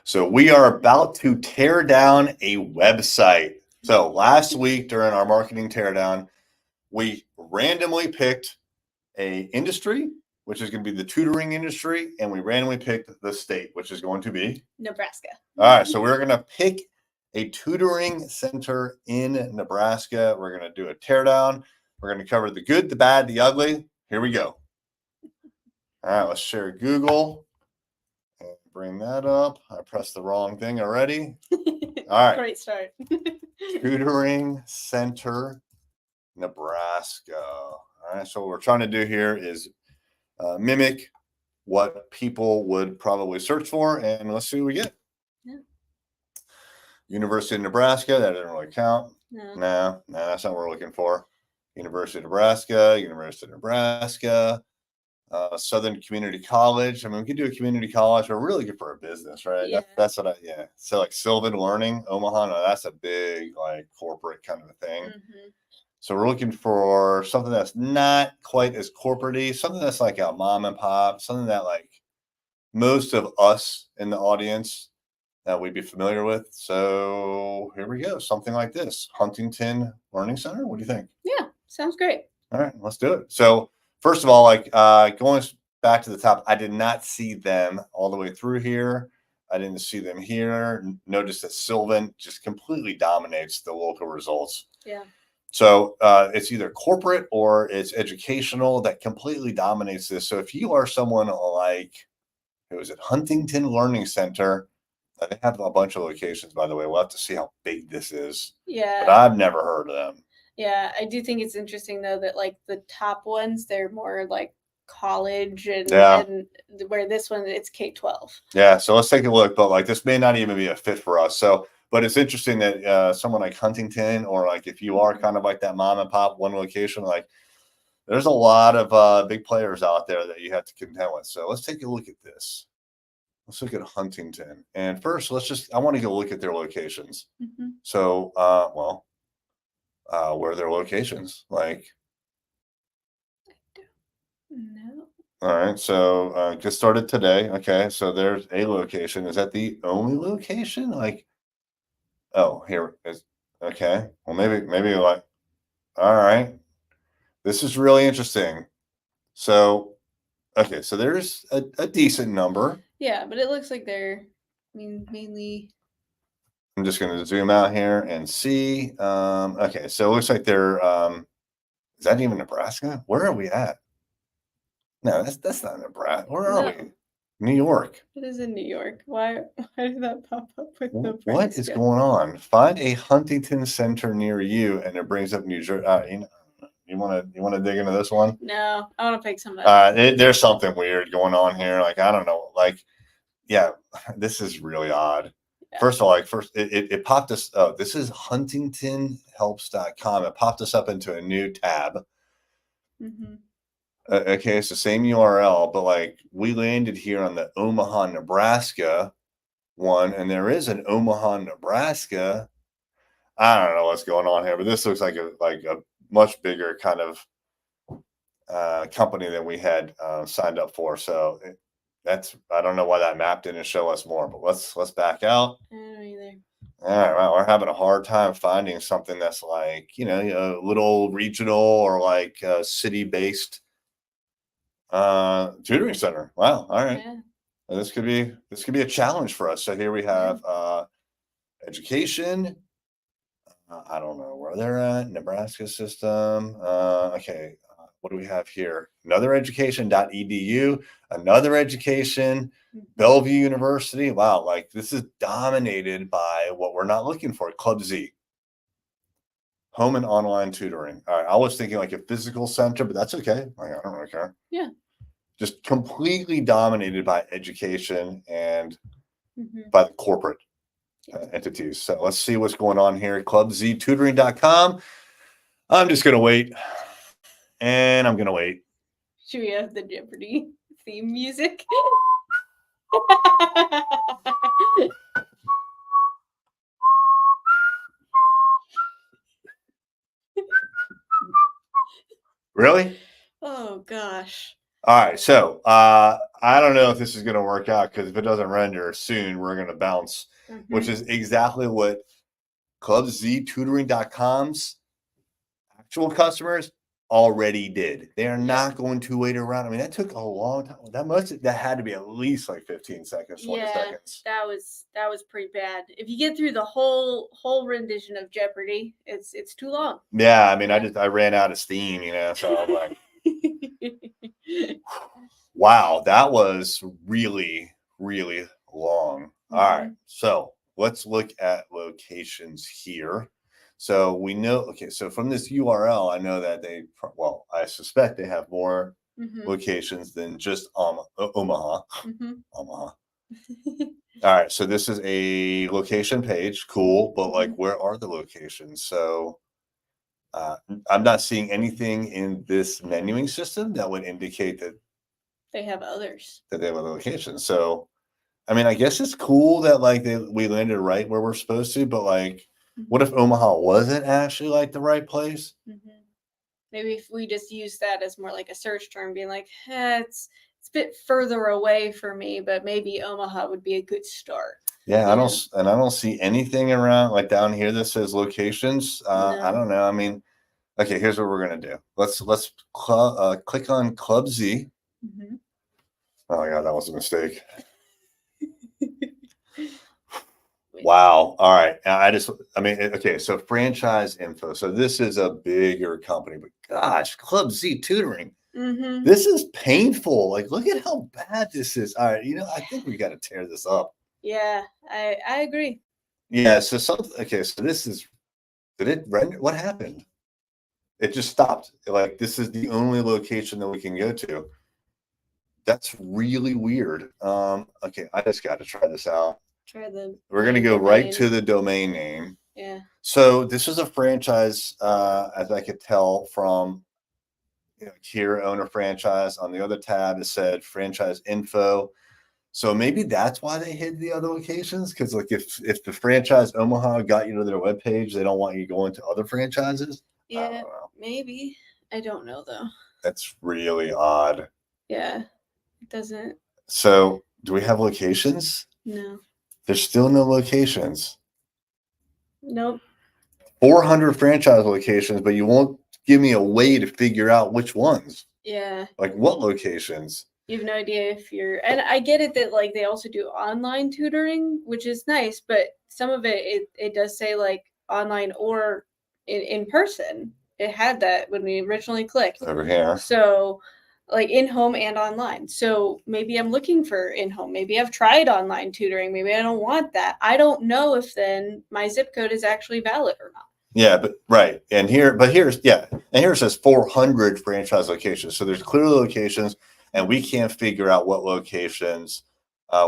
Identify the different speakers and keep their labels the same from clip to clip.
Speaker 1: So we are about to tear down a website. So last week during our marketing teardown, we randomly picked a industry, which is going to be the tutoring industry, and we randomly picked the state, which is going to be
Speaker 2: Nebraska.
Speaker 1: All right, so we're going to pick a tutoring center in Nebraska. We're going to do a teardown. We're going to cover the good, the bad, the ugly. Here we go. All right, let's share Google and bring that up. I pressed the wrong thing already. All right.
Speaker 2: Great start.
Speaker 1: Tutoring Center, Nebraska. All right, so what we're trying to do here is mimic what people would probably search for, and let's see what we get.
Speaker 2: Yeah.
Speaker 1: University of Nebraska, that doesn't really count.
Speaker 2: No,
Speaker 1: that's not what we're looking for. University of Nebraska, Southern Community College. I mean, we could do a community college. We're really good for a business, right?
Speaker 2: Yeah.
Speaker 1: That's what So like Sylvan Learning, Omaha, no, that's a big like corporate kind of a thing.
Speaker 2: Mm-hmm.
Speaker 1: So we're looking for something that's not quite as corporate-y, something that's like a mom and pop, something that like most of us in the audience that we'd be familiar with. So here we go. Something like this. Huntington Learning Center. What do you think?
Speaker 2: Yeah, sounds great.
Speaker 1: All right, let's do it. So first of all, like going back to the top, I did not see them all the way through here. I didn't see them here. Notice that Sylvan just completely dominates the local results.
Speaker 2: Yeah.
Speaker 1: So it's either corporate or it's educational that completely dominates this. So if you are someone like, who is it, Huntington Learning Center, they have a bunch of locations, by the way. We'll have to see how big this is.
Speaker 2: Yeah.
Speaker 1: But I've never heard of them.
Speaker 2: Yeah, I do think it's interesting though that like the top ones, they're more like college and where this one it's K-12.
Speaker 1: Yeah, so let's take a look. But like this may not even be a fit for us. So, but it's interesting that someone like Huntington, or like if you are kind of like that mom and pop one location, like there's a lot of big players out there that you have to contend with. So let's take a look at this. Let's look at Huntington. And first, I want to go look at their locations.
Speaker 2: Mm-hmm.
Speaker 1: So, where are their locations? Like,
Speaker 2: no.
Speaker 1: All right. So, just started today. Okay. So there's a location. Is that the only location? Like, oh, here is, okay. Well, maybe like, all right. This is really interesting. So, okay. So there's a decent number.
Speaker 2: Yeah, but it looks like they're, mainly.
Speaker 1: I'm just going to zoom out here and see. Okay, so it looks like they're. Is that even Nebraska? Where are we at? No, that's not Nebraska. Where are we? New York.
Speaker 2: It is in New York. Why did that pop up with the?
Speaker 1: What is going on? Find a Huntington Center near you, and it brings up New Jersey. You want to dig into this one?
Speaker 2: No, I want to pick some of that.
Speaker 1: There's something weird going on here. Like I don't know. Like, yeah, this is really odd. Yeah. First of all, it popped us. Oh, this is huntingtonhelps.com. It popped us up into a new tab.
Speaker 2: Mm-hmm.
Speaker 1: Okay, it's the same URL, but like we landed here on the Omaha, Nebraska one, and there is an Omaha, Nebraska. I don't know what's going on here, but this looks like a much bigger kind of company than we had signed up for. So I don't know why that map didn't show us more, but let's back out.
Speaker 2: I don't know either.
Speaker 1: All right, well, we're having a hard time finding something that's like, a little regional or like city-based tutoring center. Wow. All right. Yeah. This could be a challenge for us. So here we have education. I don't know where they're at. Nebraska system. Okay. What do we have here? Another education.edu, another education, Bellevue University. Wow. Like this is dominated by what we're not looking for. Club Z. Home and online tutoring. All right. I was thinking like a physical center, but that's okay. Like, I don't really care.
Speaker 2: Yeah.
Speaker 1: Just completely dominated by education and by the corporate entities. So let's see what's going on here. ClubZtutoring.com. I'm just going to wait. And I'm going to wait.
Speaker 2: Should we have the Jeopardy theme music?
Speaker 1: Really?
Speaker 2: Oh, gosh.
Speaker 1: All right. So I don't know if this is going to work out because if it doesn't render soon, we're going to bounce, which is exactly what clubztutoring.com's actual customers already did. They are not going to wait around. I mean, that took a long time. That had to be at least like 15 seconds, 20 seconds.
Speaker 2: That was pretty bad. If you get through the whole rendition of Jeopardy, it's too long.
Speaker 1: Yeah, I mean, I ran out of steam, so I'm like, wow, that was really, really long. All right, so let's look at locations here. So we know, okay, so from this URL, I know that I suspect they have more locations than just Omaha. Omaha. All right, so this is a location page, cool, but like, where are the locations? So I'm not seeing anything in this menuing system that would indicate that
Speaker 2: they have others.
Speaker 1: That they have other locations. So, I mean, I guess it's cool that like we landed right where we're supposed to, but like, what if Omaha wasn't actually like the right place?
Speaker 2: Maybe if we just use that as more like a search term, being like, it's a bit further away for me, but maybe Omaha would be a good start.
Speaker 1: Yeah, I don't see anything around like down here that says locations. No. I don't know. I mean, okay, here's what we're gonna do. Let's click on Club Z. Oh my God, that was a mistake. Wow. All right. Okay. So franchise info. So this is a bigger company, but gosh, Club Z tutoring. This is painful. Like, look at how bad this is. All right. I think we got to tear this up.
Speaker 2: Yeah, I agree.
Speaker 1: Yeah. So So this is. Did it render? What happened? It just stopped. Like, this is the only location that we can go to. That's really weird. Okay. I just got to try this out. We're going to go right to the domain name.
Speaker 2: Yeah.
Speaker 1: So this is a franchise, as I could tell from here, owner franchise. On the other tab, it said franchise info. So maybe that's why they hid the other locations. Because like if the franchise Omaha got you to their webpage, they don't want you going to other franchises.
Speaker 2: Yeah, I don't know. Maybe. I don't know though.
Speaker 1: That's really odd.
Speaker 2: Yeah, it doesn't.
Speaker 1: So do we have locations?
Speaker 2: No.
Speaker 1: There's still no locations.
Speaker 2: Nope.
Speaker 1: 400 franchise locations, but you won't give me a way to figure out which ones.
Speaker 2: Yeah.
Speaker 1: Like what locations?
Speaker 2: You have no idea if you're, and I get it that like they also do online tutoring, which is nice, but some of it does say like online or in person. It had that when we originally clicked.
Speaker 1: Over here.
Speaker 2: So like in-home and online. So maybe I'm looking for in-home. Maybe I've tried online tutoring. Maybe I don't want that. I don't know if then my zip code is actually valid or not.
Speaker 1: Yeah, but right. And here it says 400 franchise locations. So there's clearly locations, and we can't figure out what locations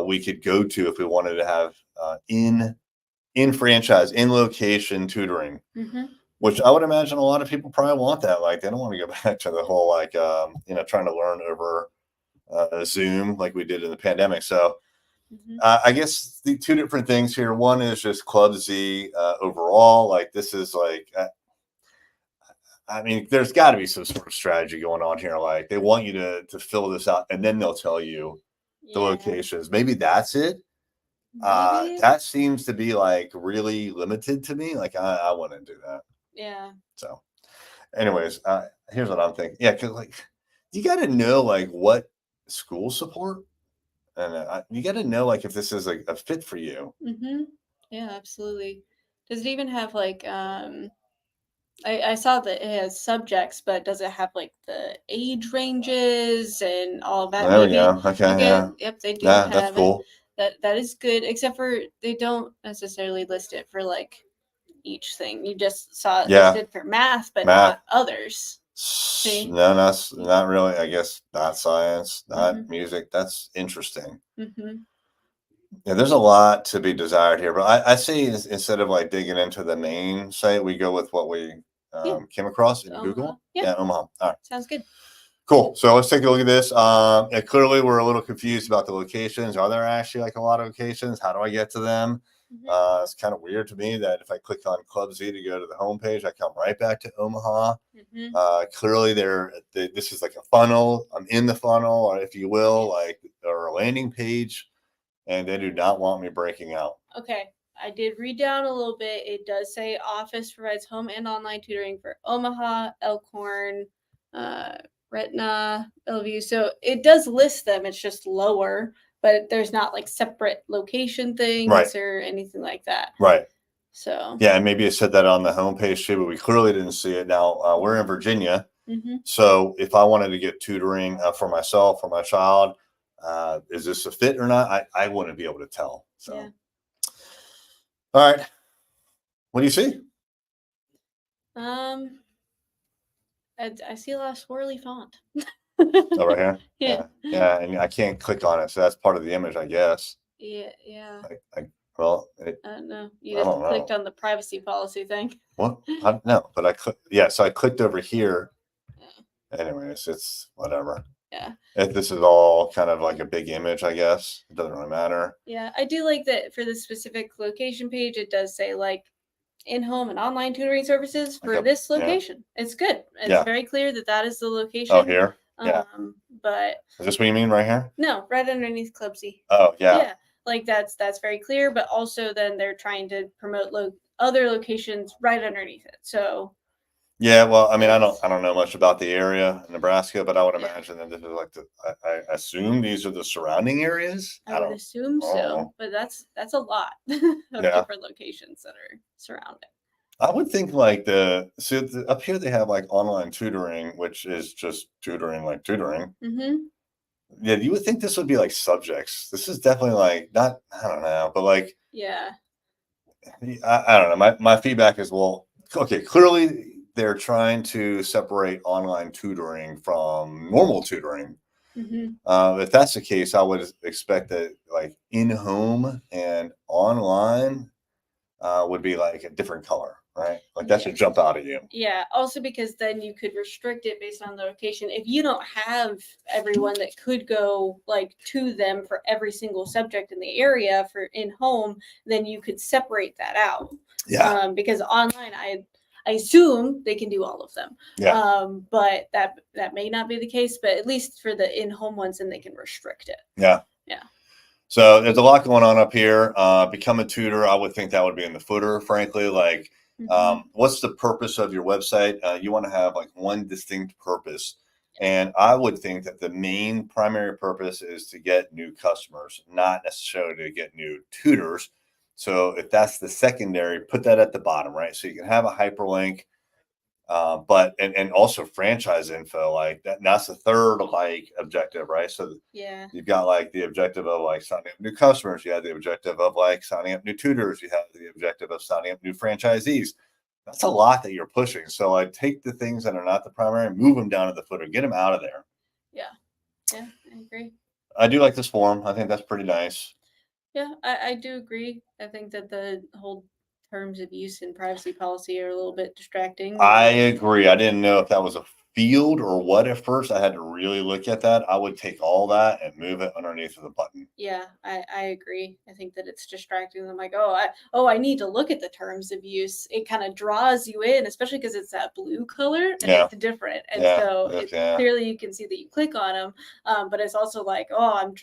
Speaker 1: we could go to if we wanted to have in franchise, in location tutoring. Which I would imagine a lot of people probably want that. Like, they don't want to go back to the whole, like, trying to learn over Zoom like we did in the pandemic. So I guess the two different things here. One is just Club Z overall. Like, this is like, I mean, there's got to be some sort of strategy going on here. Like, they want you to fill this out, and then they'll tell you the locations. Maybe that's it. That seems to be like really limited to me. Like, I wouldn't do that.
Speaker 2: Yeah.
Speaker 1: So, anyways, here's what I'm thinking. Yeah, because like you got to know like what schools support, and you got to know like if this is like a fit for you.
Speaker 2: Yeah, absolutely. Does it even have like I saw that it has subjects, but does it have like the age ranges and all of that?
Speaker 1: There we go. Okay. Yeah.
Speaker 2: Yep, they do
Speaker 1: have
Speaker 2: that's
Speaker 1: cool.
Speaker 2: That is good, except for they don't necessarily list it for like each thing. You just saw it listed for math, but not others. See?
Speaker 1: No, not really. I guess not science, not music. That's interesting. Yeah, there's a lot to be desired here, but I say instead of like digging into the main site, we go with what we came across in Google.
Speaker 2: Yeah,
Speaker 1: Omaha. All right.
Speaker 2: Sounds good.
Speaker 1: Cool. So let's take a look at this. And clearly, we're a little confused about the locations. Are there actually like a lot of locations? How do I get to them? It's kind of weird to me that if I click on Club Z to go to the homepage, I come right back to Omaha. Clearly, this is like a funnel. I'm in the funnel, or if you will, like or a landing page, and they do not want me breaking out.
Speaker 2: Okay. I did read down a little bit. It does say office provides home and online tutoring for Omaha, Elkhorn, Retna, Bellevue. So it does list them. It's just lower, but there's not like separate location things or anything like that.
Speaker 1: Right.
Speaker 2: So
Speaker 1: yeah, and maybe it said that on the homepage too, but we clearly didn't see it. Now we're in Virginia, so if I wanted to get tutoring for myself or my child, is this a fit or not? I wouldn't be able to tell. So, all right, what do you see?
Speaker 2: I see a lot of swirly font.
Speaker 1: Oh, right here. Yeah, and I can't click on it, so that's part of the image, I guess.
Speaker 2: Yeah.
Speaker 1: Well,
Speaker 2: no, you just clicked on the privacy policy thing.
Speaker 1: What? No, but I clicked. Yeah, so I clicked over here. Anyways, it's whatever.
Speaker 2: Yeah.
Speaker 1: If this is all kind of like a big image, I guess it doesn't really matter.
Speaker 2: Yeah, I do like that for the specific location page. It does say like in-home and online tutoring services for this location. It's good. It's very clear that is the location.
Speaker 1: Oh, here. Yeah.
Speaker 2: But
Speaker 1: is this what you mean right here?
Speaker 2: No, right underneath Club Z.
Speaker 1: Oh, yeah.
Speaker 2: Yeah. Like that's very clear, but also then they're trying to promote other locations right underneath it. So
Speaker 1: yeah, well, I mean, I don't know much about the area in Nebraska, but I would imagine that this is like I assume these are the surrounding areas.
Speaker 2: I would assume so, but that's a lot of different locations that are surrounding.
Speaker 1: I would think like up here they have like online tutoring, which is just tutoring like tutoring. Yeah, you would think this would be like subjects. This is definitely like not, I don't know, but like I don't know. My feedback is, well, okay, clearly they're trying to separate online tutoring from normal tutoring. If that's the case, I would expect that like in-home and online would be like a different color, right? Like that should jump out at you.
Speaker 2: Yeah. Also because then you could restrict it based on the location. If you don't have everyone that could go like to them for every single subject in the area for in-home, then you could separate that out.
Speaker 1: Yeah.
Speaker 2: Because online, I assume they can do all of them. Yeah. But that may not be the case. But at least for the in-home ones, then they can restrict it.
Speaker 1: Yeah.
Speaker 2: Yeah.
Speaker 1: So there's a lot going on up here. Become a tutor. I would think that would be in the footer, frankly. Like, what's the purpose of your website? You want to have like one distinct purpose. And I would think that the main primary purpose is to get new customers, not necessarily to get new tutors. So if that's the secondary, put that at the bottom, right? So you can have a hyperlink, but and also franchise info, like that's the third like objective, right? So you've got like the objective of like signing up new customers, you have the objective of like signing up new tutors, you have the objective of signing up new franchisees. That's a lot that you're pushing. So like take the things that are not the primary, move them down to the footer, get them out of there.
Speaker 2: Yeah, I agree.
Speaker 1: I do like this form. I think that's pretty nice.
Speaker 2: Yeah, I do agree. I think that the whole terms of use and privacy policy are a little bit distracting.
Speaker 1: I agree. I didn't know if that was a field or what at first. I had to really look at that. I would take all that and move it underneath of the button.
Speaker 2: Yeah, I agree. I think that it's distracting. I'm like, I need to look at the terms of use. It kind of draws you in, especially because it's that blue color and it's different. And so clearly you can see that you click on them, but it's also like, I'm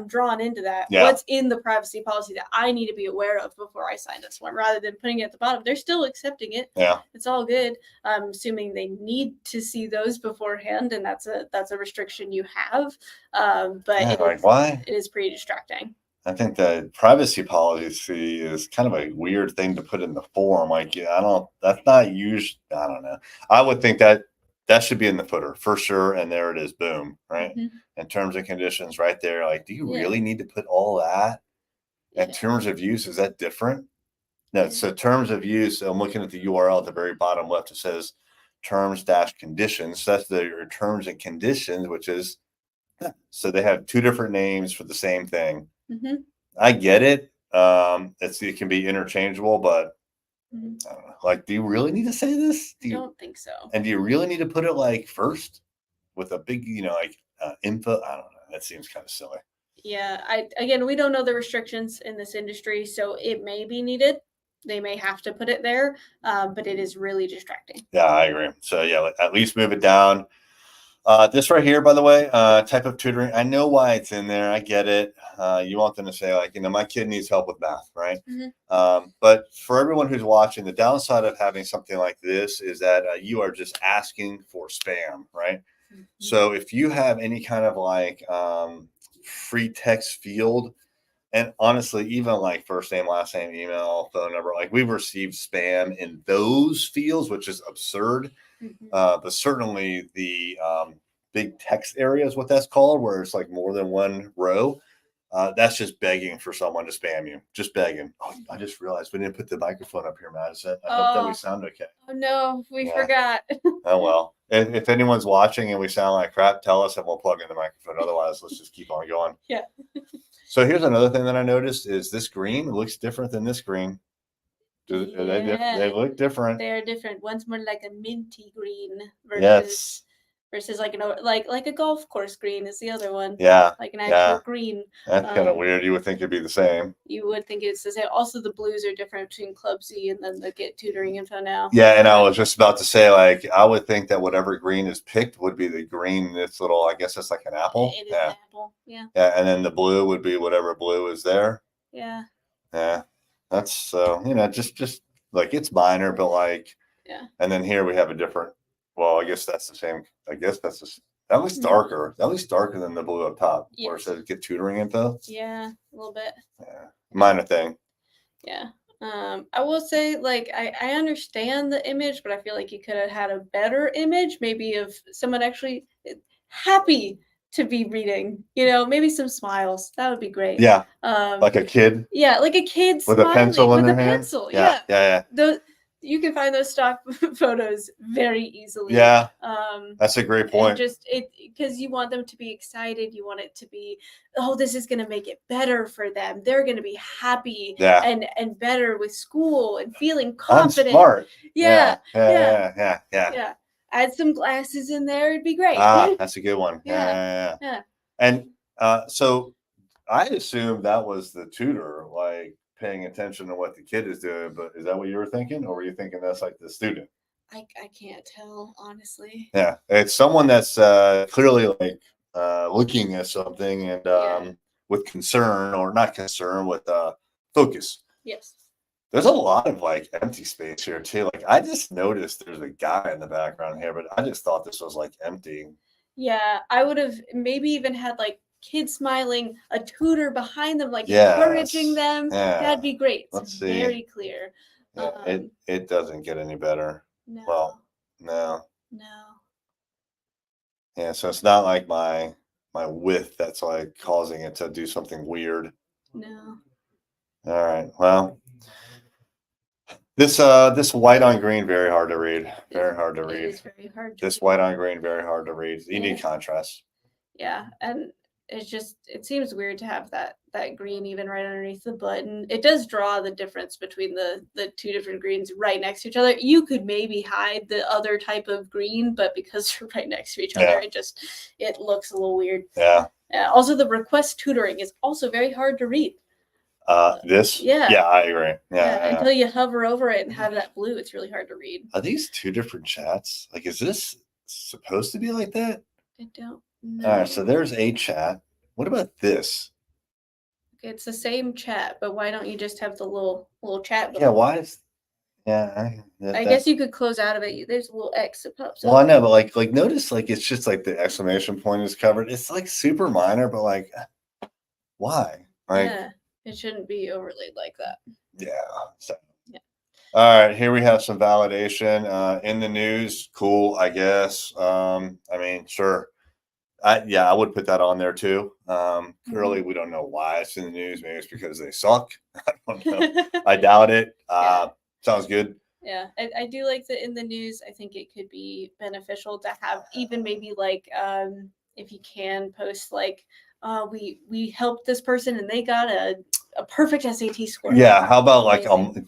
Speaker 2: drawn into that. Yeah. What's in the privacy policy that I need to be aware of before I sign this one, rather than putting it at the bottom. They're still accepting it.
Speaker 1: Yeah,
Speaker 2: it's all good. I'm assuming they need to see those beforehand, and that's a restriction you have. But
Speaker 1: why?
Speaker 2: It is pretty distracting.
Speaker 1: I think that privacy policy is kind of a weird thing to put in the form. Like, that's not used. I don't know. I would think that should be in the footer for sure. And there it is. Boom. Right. In terms and conditions right there. Like, do you really need to put all that? In terms of use, is that different? No. So terms of use, I'm looking at the URL at the very bottom left. It says terms-conditions. That's your terms and conditions, which is, so they have two different names for the same thing. I get it. It can be interchangeable, but I don't know. Like, do you really need to say this?
Speaker 2: I don't think so.
Speaker 1: And do you really need to put it like first? with a big, like info. I don't know. That seems kind of silly.
Speaker 2: Yeah, again, we don't know the restrictions in this industry, so it may be needed. They may have to put it there, but it is really distracting.
Speaker 1: Yeah, I agree. So yeah, at least move it down. This right here, by the way, type of tutoring. I know why it's in there. I get it. You want them to say like, my kid needs help with math, right? But for everyone who's watching, the downside of having something like this is that you are just asking for spam, right? So if you have any kind of like free text field, and honestly, even like first name, last name, email, phone number, like we've received spam in those fields, which is absurd. But certainly the big text area is what that's called, where it's like more than one row. That's just begging for someone to spam you, just begging. Oh, I just realized we didn't put the microphone up here, Madison. I hope that we sound okay.
Speaker 2: Oh no, we forgot.
Speaker 1: Oh well. If anyone's watching and we sound like crap, tell us and we'll plug in the microphone. Otherwise, let's just keep on going.
Speaker 2: Yeah.
Speaker 1: So here's another thing that I noticed is this green looks different than this green. They look different.
Speaker 2: They're different. One's more like a minty green versus like like a golf course green is the other one.
Speaker 1: Yeah.
Speaker 2: Like an actual green.
Speaker 1: That's kind of weird. You would think it'd be the same.
Speaker 2: You would think it's the same. Also, the blues are different between Club Z and then the Get Tutoring Info now.
Speaker 1: Yeah, and I was just about to say, like, I would think that whatever green is picked would be the green. This little, I guess it's like an apple.
Speaker 2: It is an apple. Yeah.
Speaker 1: Yeah, and then the blue would be whatever blue is there.
Speaker 2: Yeah.
Speaker 1: Yeah, that's so just like it's minor, but like And then here we have a different. Well, I guess that's the same. I guess that's the. That looks darker. That looks darker than the blue up top, where it says Get Tutoring Info.
Speaker 2: Yeah, a little bit.
Speaker 1: Yeah, minor thing.
Speaker 2: Yeah. I will say, like, I understand the image, but I feel like you could have had a better image, maybe of someone actually happy to be reading. Maybe some smiles. That would be great.
Speaker 1: Yeah. Like a kid.
Speaker 2: Yeah, like a kid
Speaker 1: with a pencil in their hand.
Speaker 2: Yeah. You can find those stock photos very easily.
Speaker 1: Yeah. That's a great point.
Speaker 2: Just because you want them to be excited, you want it to be, oh, this is going to make it better for them. They're going to be happy and better with school and feeling confident.
Speaker 1: I'm smart.
Speaker 2: Yeah.
Speaker 1: Yeah.
Speaker 2: Add some glasses in there, it'd be great.
Speaker 1: That's a good one. Yeah. And so I assumed that was the tutor, like paying attention to what the kid is doing, but is that what you were thinking, or were you thinking that's like the student?
Speaker 2: I can't tell, honestly.
Speaker 1: Yeah, it's someone that's clearly like looking at something and with concern, or not concern, with focus.
Speaker 2: Yes.
Speaker 1: There's a lot of like empty space here too. Like I just noticed there's a guy in the background here, but I just thought this was like empty.
Speaker 2: Yeah, I would have maybe even had like kids smiling, a tutor behind them, like encouraging them.
Speaker 1: Yeah.
Speaker 2: That'd be great.
Speaker 1: Let's see.
Speaker 2: Very clear.
Speaker 1: Yeah, it doesn't get any better.
Speaker 2: No.
Speaker 1: Well, no.
Speaker 2: No.
Speaker 1: Yeah, so it's not like my width that's like causing it to do something weird.
Speaker 2: No.
Speaker 1: All right. Well, this white on green, very hard to read. Very hard to read.
Speaker 2: It is very hard to
Speaker 1: This
Speaker 2: read.
Speaker 1: white on green, very hard to read. You need contrast.
Speaker 2: Yeah, and it seems weird to have that green even right underneath the button. It does draw the difference between the two different greens right next to each other. You could maybe hide the other type of green, but because they're right next to each other, it looks a little weird.
Speaker 1: Yeah.
Speaker 2: Also, the request tutoring is also very hard to read.
Speaker 1: This? Yeah, I agree. Yeah.
Speaker 2: Until you hover over it and have that blue, it's really hard to read.
Speaker 1: Are these two different chats? Like, is this supposed to be like that?
Speaker 2: I don't know.
Speaker 1: All right, so there's a chat. What about this?
Speaker 2: It's the same chat, but why don't you just have the little chat button?
Speaker 1: Yeah, why is?
Speaker 2: I guess you could close out of it. There's a little X that pops up.
Speaker 1: Well, I know, but like notice, like it's just like the exclamation point is covered. It's like super minor, but like, why? Like,
Speaker 2: it shouldn't be overlaid like that.
Speaker 1: Yeah. So. Yeah. All right, here we have some validation in the news. Cool, I guess. I mean, sure. I would put that on there too. Clearly, we don't know why it's in the news. Maybe it's because they suck. I don't know. I doubt it. Sounds good.
Speaker 2: Yeah, I do like that in the news. I think it could be beneficial to have even maybe like if you can post like we helped this person and they got a perfect SAT score.
Speaker 1: Yeah, how about like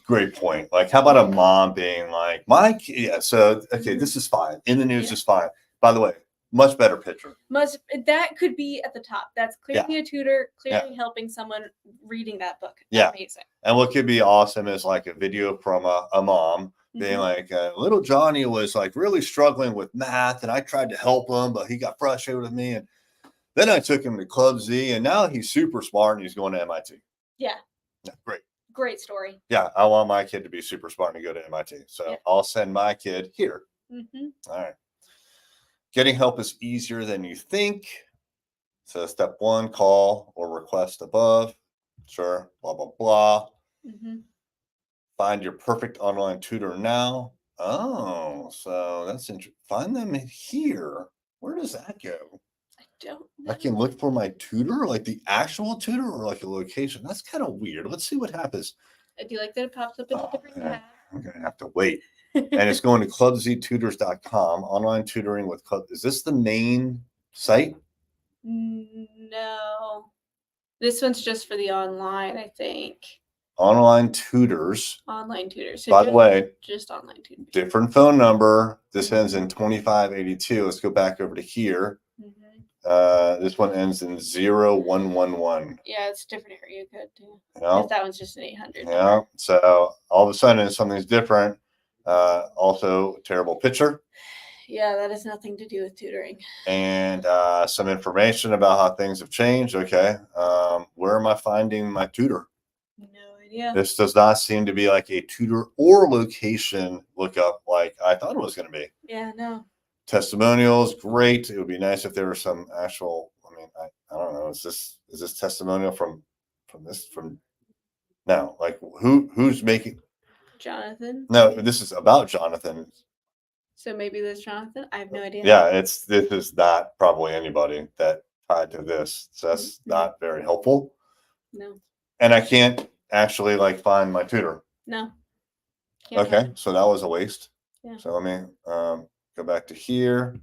Speaker 1: great point. Like how about a mom being like, Mike? Yeah, so okay, this is fine. In the news is fine. By the way, much better picture.
Speaker 2: That could be at the top. That's clearly a tutor, clearly helping someone reading that book. Amazing.
Speaker 1: And what could be awesome is like a video from a mom being like, little Johnny was like really struggling with math, and I tried to help him, but he got frustrated with me, and then I took him to Club Z, and now he's super smart and he's going to MIT.
Speaker 2: Yeah. Great story.
Speaker 1: Yeah, I want my kid to be super smart and go to MIT. So I'll send my kid here. All right. Getting help is easier than you think. So step 1, call or request above. Sure, blah, blah, blah. Find your perfect online tutor now. Oh, so that's interesting. Find them here. Where does that go?
Speaker 2: I don't know.
Speaker 1: I can look for my tutor, like the actual tutor, or like a location. That's kind of weird. Let's see what happens.
Speaker 2: I do like that it pops up in a different tab.
Speaker 1: I'm going to have to wait. And it's going to clubztutors.com, online tutoring with club. Is this the main site?
Speaker 2: No. This one's just for the online, I think.
Speaker 1: Online tutors.
Speaker 2: Online tutors. So
Speaker 1: By the way,
Speaker 2: just online tutors.
Speaker 1: Different phone number. This ends in 2582. Let's go back over to here. This one ends in 0111.
Speaker 2: Yeah, it's a different area code too.
Speaker 1: Yeah.
Speaker 2: That one's just an 800.
Speaker 1: Yeah.
Speaker 2: Number.
Speaker 1: So all of a sudden something's different. Also terrible picture.
Speaker 2: Yeah, that has nothing to do with tutoring.
Speaker 1: And some information about how things have changed. Okay. Where am I finding my tutor?
Speaker 2: No idea.
Speaker 1: This does not seem to be like a tutor or location lookup like I thought it was going to be.
Speaker 2: Yeah, no.
Speaker 1: Testimonials, great. It would be nice if there was some actual. I mean, I don't know. Is this testimonial from no? Like who's making?
Speaker 2: Jonathan.
Speaker 1: No, this is about Jonathan.
Speaker 2: So maybe there's Jonathan. I have no idea.
Speaker 1: Yeah, this is not probably anybody that tied to this. So that's not very helpful.
Speaker 2: No.
Speaker 1: And I can't actually like find my tutor.
Speaker 2: No.
Speaker 1: Okay, so that was a waste.
Speaker 2: Yeah.
Speaker 1: So let me go back to here.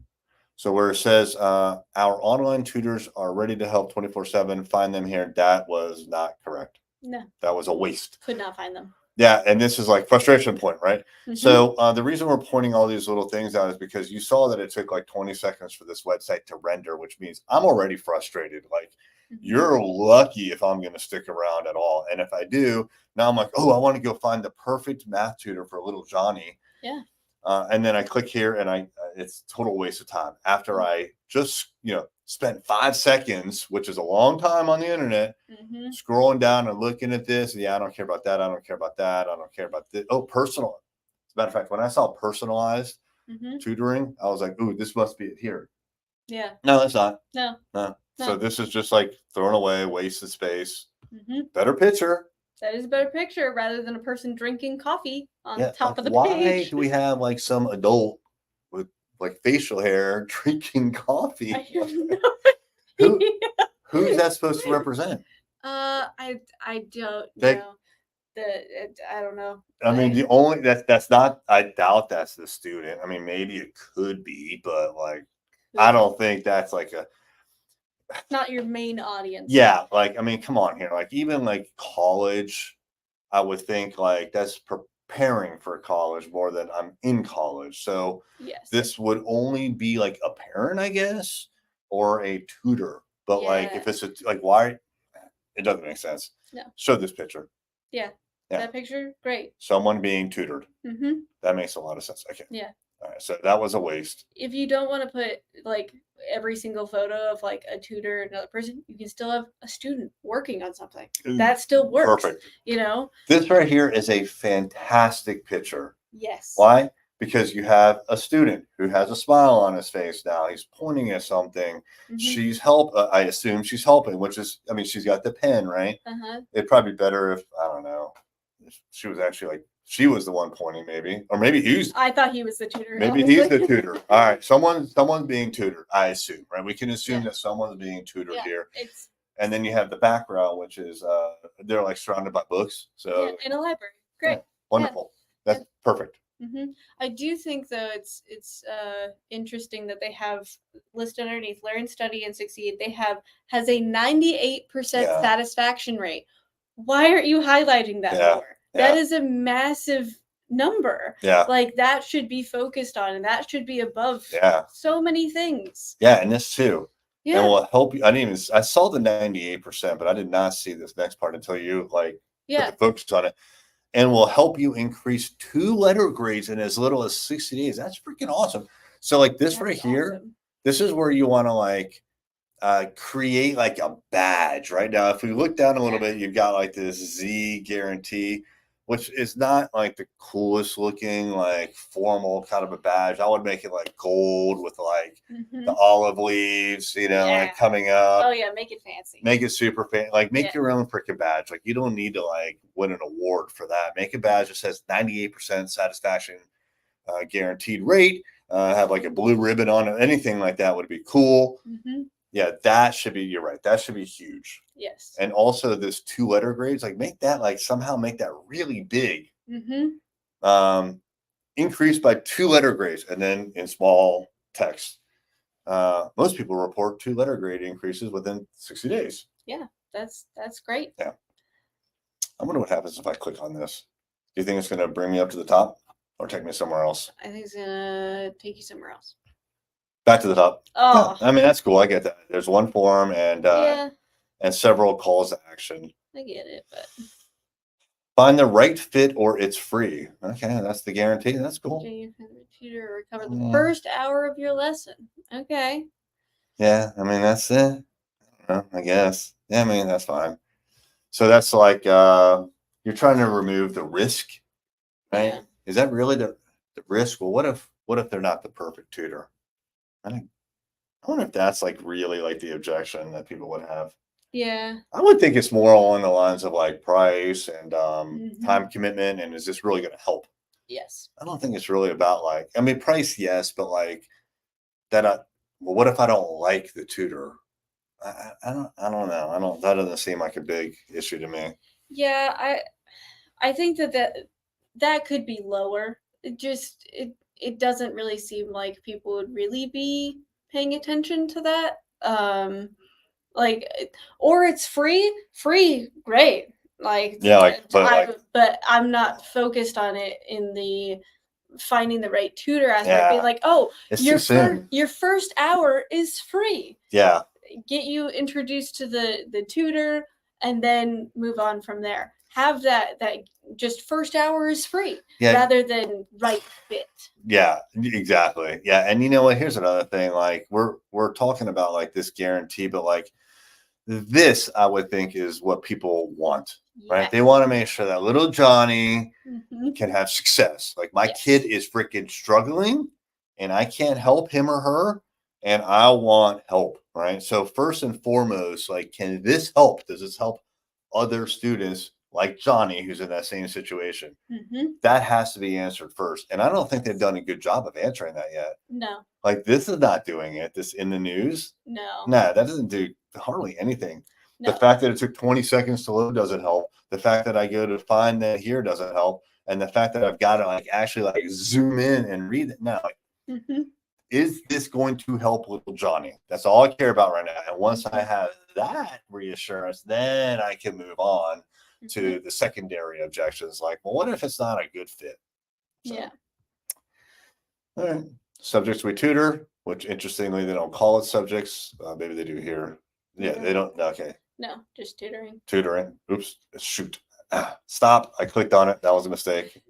Speaker 1: So where it says our online tutors are ready to help 24/7, find them here. That was not correct.
Speaker 2: No.
Speaker 1: That was a waste.
Speaker 2: Could not find them.
Speaker 1: Yeah, and this is like frustration point, right? So the reason we're pointing all these little things out is because you saw that it took like 20 seconds for this website to render, which means I'm already frustrated. Like you're lucky if I'm going to stick around at all. And if I do, now I'm like, oh, I want to go find the perfect math tutor for little Johnny.
Speaker 2: Yeah.
Speaker 1: And then I click here and it's total waste of time after I just, spent 5 seconds, which is a long time on the internet, scrolling down and looking at this. Yeah, I don't care about that. I don't care about that. I don't care about this. Oh, personal. As a matter of fact, when I saw personalized tutoring, I was like, ooh, this must be it here.
Speaker 2: Yeah.
Speaker 1: No, that's not.
Speaker 2: No.
Speaker 1: So this is just like thrown away, wasted space. Better picture.
Speaker 2: That is a better picture rather than a person drinking coffee on the top of the
Speaker 1: why
Speaker 2: page.
Speaker 1: Why do we have like some adult with like facial hair drinking coffee?
Speaker 2: I have no idea.
Speaker 1: Who's that supposed to represent?
Speaker 2: I don't know. I don't know.
Speaker 1: I mean, the only that's not. I doubt that's the student. I mean, maybe it could be, but like, I don't think that's like a.
Speaker 2: Not your main audience.
Speaker 1: Yeah, like I mean, come on here. Like even like college, I would think like that's preparing for college more than I'm in college. So this would only be like a parent, I guess, or a tutor. But like if it's why it doesn't make sense.
Speaker 2: No.
Speaker 1: Show this picture.
Speaker 2: Yeah. That picture, great.
Speaker 1: Someone being tutored. That makes a lot of sense. Okay.
Speaker 2: Yeah.
Speaker 1: All right. So that was a waste. If
Speaker 2: you don't want to put like every single photo of like a tutor and another person, you can still have a student working on something. That still works.
Speaker 1: Perfect.
Speaker 2: This
Speaker 1: right here is a fantastic picture.
Speaker 2: Yes.
Speaker 1: Why? Because you have a student who has a smile on his face now. He's pointing at something. She's I assume she's helping, which is, I mean, she's got the pen, right? It'd probably be better if, I don't know, if she was actually like, she was the one pointing maybe, or maybe
Speaker 2: I thought he was the tutor.
Speaker 1: Maybe
Speaker 2: honestly.
Speaker 1: he's the tutor. All right. Someone's being tutored, I assume, right? We can assume that someone's being tutored here. And then you have the background, which is, they're like surrounded by books. So
Speaker 2: in a library. Great.
Speaker 1: Yeah, wonderful. That's perfect.
Speaker 2: I do think though it's interesting that they have listed underneath learn, study, and succeed. They has a 98% satisfaction rate. Why aren't you highlighting that more? That is a massive number.
Speaker 1: Yeah.
Speaker 2: Like that should be focused on, and that should be above so many things.
Speaker 1: Yeah, and this too.
Speaker 2: Yeah.
Speaker 1: And will help you. I saw the 98%, but I did not see this next part until you put the focus on it. And will help you increase 2 letter grades in as little as 60 days. That's freaking awesome. So like this right here, this is where you want to create like a badge. Right now, if we look down a little bit, you've got like this Z guarantee, which is not like the coolest looking, like formal kind of a badge. I would make it like gold with like the olive leaves, like coming up.
Speaker 2: Oh yeah, make it fancy.
Speaker 1: Make it super fancy. Like make your own freaking badge. Like you don't need to like win an award for that. Make a badge that says 98% satisfaction guaranteed rate. Have like a blue ribbon on it. Anything like that would be cool. Yeah, that should be, you're right. That should be huge.
Speaker 2: Yes.
Speaker 1: And also this 2 letter grades, like make that somehow make that really big. Increase by 2 letter grades and then in small text. Most people report 2 letter grade increases within 60 days.
Speaker 2: Yeah, that's great.
Speaker 1: Yeah. I wonder what happens if I click on this. Do you think it's going to bring me up to the top or take me somewhere else?
Speaker 2: I think it's going to take you somewhere else.
Speaker 1: Back to the top.
Speaker 2: Oh,
Speaker 1: yeah, I mean, that's cool. I get that. There's one form and several calls to action.
Speaker 2: I get it, but
Speaker 1: find the right fit or it's free. Okay, that's the guarantee. That's cool.
Speaker 2: Tutor recover the first hour of your lesson. Okay.
Speaker 1: Yeah, I mean that's it. I guess. Yeah, I mean that's fine. So that's like you're trying to remove the risk, right? Yeah. Is that really the risk? Well, what if they're not the perfect tutor? I wonder if that's like really like the objection that people would have.
Speaker 2: Yeah.
Speaker 1: I would think it's more along the lines of like price and time commitment, and is this really going to help?
Speaker 2: Yes.
Speaker 1: I don't think it's really about like, I mean, price, yes, but like that. Well, what if I don't like the tutor? I don't know. That doesn't seem like a big issue to me.
Speaker 2: Yeah, I think that could be lower. It doesn't really seem like people would really be paying attention to that. Or it's free, great. Like, yeah, but I'm not focused on it in the finding the right tutor aspect. Being like, oh, your first hour is free.
Speaker 1: Yeah.
Speaker 2: Get you introduced to the tutor and then move on from there. Have that just first hour is free rather than right fit.
Speaker 1: Yeah, exactly. Yeah. And you know what? Here's another thing. Like we're talking about like this guarantee, but like this, I would think, is what people want, right? They want to make sure that little Johnny can have success. Like my kid is freaking struggling and I can't help him or her and I want help, right? So first and foremost, like, can this help? Does this help other students like Johnny, who's in that same situation? That has to be answered first. And I don't think they've done a good job of answering that yet.
Speaker 2: No.
Speaker 1: Like this is not doing it. This in the news.
Speaker 2: No.
Speaker 1: Nah, that doesn't do hardly anything. No. The fact that it took 20 seconds to load doesn't help. The fact that I go to find that here doesn't help. And the fact that I've got to like actually like zoom in and read it now. Like, is this going to help little Johnny? That's all I care about right now. And once I have that reassurance, then I can move on to the secondary objections. Like, well, what if it's not a good fit? So,
Speaker 2: yeah.
Speaker 1: All right. Subjects we tutor, which interestingly, they don't call it subjects. Maybe they do here. Yeah, they don't. Okay.
Speaker 2: No, just tutoring.
Speaker 1: Tutoring. Oops. Shoot. Stop. I clicked on it. That was a mistake.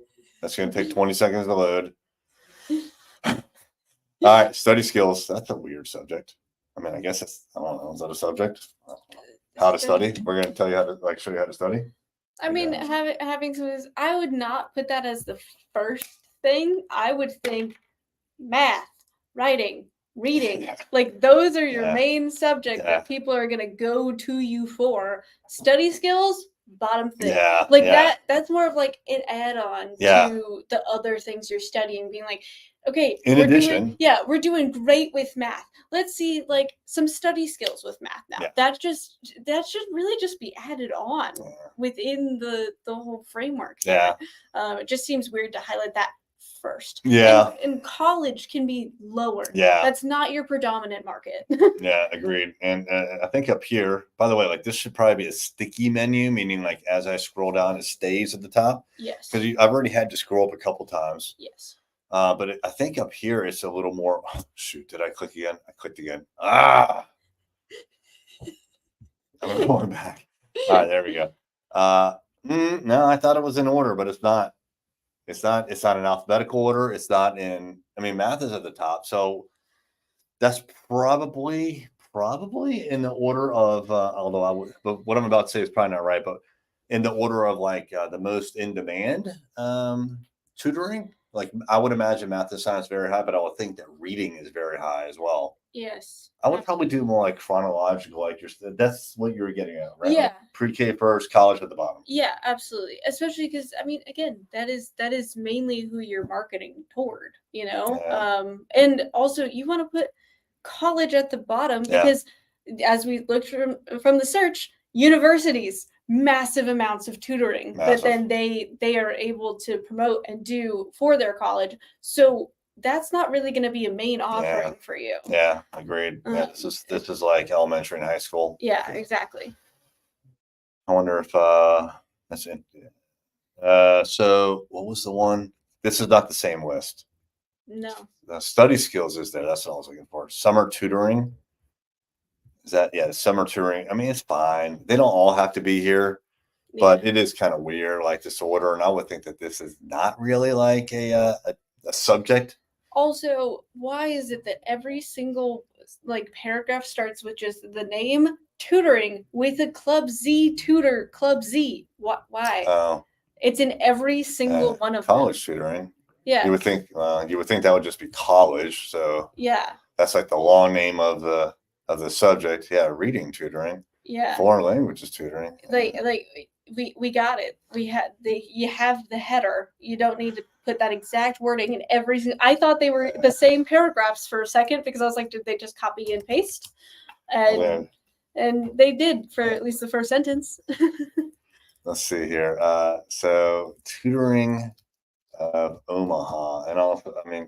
Speaker 1: That's going to take 20 seconds to load. All right. Study skills. That's a weird subject. I mean, I guess it's, I don't know. Is that a subject? How to study? We're going to tell you how to, like, show you how to study.
Speaker 2: I mean, having some of this, I would not put that as the first thing. I would think math, writing, reading, like those are your main subjects that people are going to go to you for. Study skills, bottom thing. That's more of like an add-on to the other things you're studying, being like, okay, we're doing great with math. Let's see like some study skills with math now. That should really just be added on within the whole framework. It just seems weird to highlight that first.
Speaker 1: Yeah.
Speaker 2: And college can be lower.
Speaker 1: Yeah.
Speaker 2: That's not your predominant market.
Speaker 1: Yeah, agreed. And I think up here, by the way, like this should probably be a sticky menu, meaning like as I scroll down, it stays at the top.
Speaker 2: Yes.
Speaker 1: Because I've already had to scroll up a couple times.
Speaker 2: Yes.
Speaker 1: But I think up here it's a little more. Oh, shoot, did I click again? I clicked again. I'm going back. All right, there we go. No, I thought it was in order, but it's not. It's not in alphabetical order. It's not in. I mean, math is at the top, so that's probably in the order of. Although I would, but what I'm about to say is probably not right, but in the order of like the most in demand tutoring. Like I would imagine math and science very high, but I would think that reading is very high as well.
Speaker 2: Yes.
Speaker 1: I would probably do more like chronological, like that's what you were getting at, right?
Speaker 2: Yeah.
Speaker 1: Like pre-K first, college at the bottom.
Speaker 2: Yeah, absolutely. Especially because I mean, again, that is mainly who you're marketing toward, you know.
Speaker 1: Yeah.
Speaker 2: And also you want to put college at the bottom because as we looked from the search, universities, massive amounts of tutoring that then they are able to promote and do for their college. So that's not really going to be a main offering for you.
Speaker 1: Yeah, agreed. Yeah, this is like elementary and high school.
Speaker 2: Yeah, exactly.
Speaker 1: I wonder if that's it. So what was the one? This is not the same list.
Speaker 2: No.
Speaker 1: The study skills is there. That's what I was looking for. Summer tutoring. Is that summer tutoring? I mean, it's fine. They don't all have to be here, but it is kind of weird, like this order. And I would think that this is not really like a subject.
Speaker 2: Also, why is it that every single like paragraph starts with just the name tutoring with a Club Z tutor, Club Z? Why?
Speaker 1: Oh,
Speaker 2: it's in every single one of
Speaker 1: college
Speaker 2: them.
Speaker 1: tutoring.
Speaker 2: Yeah.
Speaker 1: You would think that would just be college. So
Speaker 2: yeah,
Speaker 1: that's like the long name of the subject. Yeah, reading tutoring.
Speaker 2: Yeah.
Speaker 1: Foreign languages tutoring.
Speaker 2: We got it. You have the header. You don't need to put that exact wording in every single. I thought they were the same paragraphs for a second because I was like, did they just copy and paste? And they did for at least the first sentence.
Speaker 1: Let's see here. So tutoring of Omaha, and also, I mean,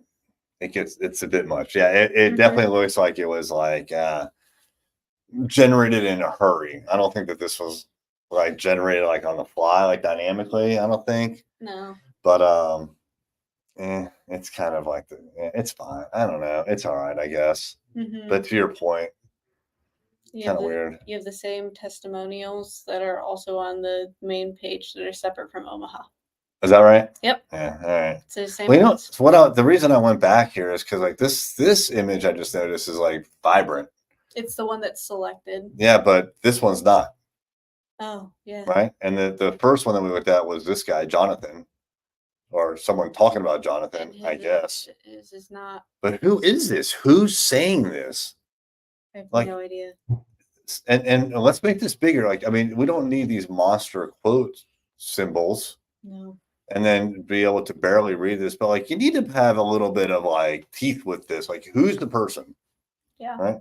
Speaker 1: it's a bit much. Yeah, it definitely looks like it was like generated in a hurry. I don't think that this was like generated like on the fly, like dynamically. I don't think.
Speaker 2: No.
Speaker 1: But it's kind of like it's fine. I don't know. It's all right, I guess. But to your point, kind of weird.
Speaker 2: You have the same testimonials that are also on the main page that are separate from Omaha.
Speaker 1: Is that right?
Speaker 2: Yep.
Speaker 1: Yeah. All right.
Speaker 2: It's the same.
Speaker 1: Well, the reason I went back here is because like this image I just noticed is like vibrant.
Speaker 2: It's the one that's selected.
Speaker 1: Yeah, but this one's not.
Speaker 2: Oh, yeah.
Speaker 1: Right. And the first one that we looked at was this guy, Jonathan, or someone talking about Jonathan, I guess.
Speaker 2: This is not.
Speaker 1: But who is this? Who's saying this?
Speaker 2: I have no idea.
Speaker 1: And let's make this bigger. Like, I mean, we don't need these monster quote symbols.
Speaker 2: No.
Speaker 1: And then be able to barely read this, but like you need to have a little bit of like teeth with this. Like, who's the person?
Speaker 2: Yeah.
Speaker 1: Right.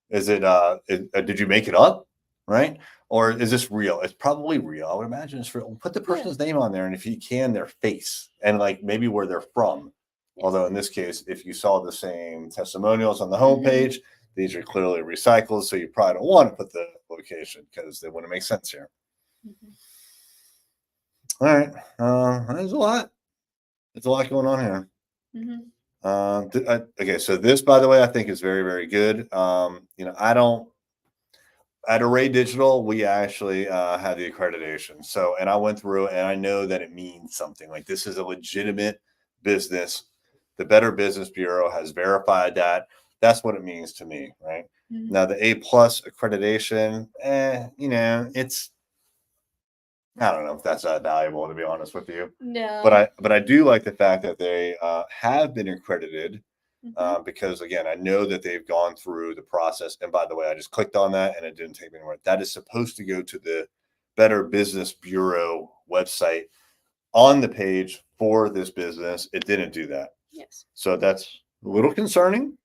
Speaker 1: Is it did you make it up? Right. Or is this real? It's probably real. I would imagine it's real. Put the person's name on there, and if you can, their face and like maybe where they're from. Yes. Although in this case, if you saw the same testimonials on the homepage, these are clearly recycled, so you probably don't want to put the location because they wouldn't make sense here. All right. There's a lot. There's a lot going on here. Okay, so this, by the way, I think is very, very good. At Array Digital, we actually have the accreditation. So, and I went through and I know that it means something. Like this is a legitimate business. The Better Business Bureau has verified that. That's what it means to me, right? Now, the A+ accreditation, it's. I don't know if that's that valuable, to be honest with you.
Speaker 2: No.
Speaker 1: But I do like the fact that they have been accredited because, again, I know that they've gone through the process. And by the way, I just clicked on that and it didn't take me anywhere. That is supposed to go to the Better Business Bureau website on the page for this business. It didn't do that.
Speaker 2: Yes.
Speaker 1: So that's a little concerning.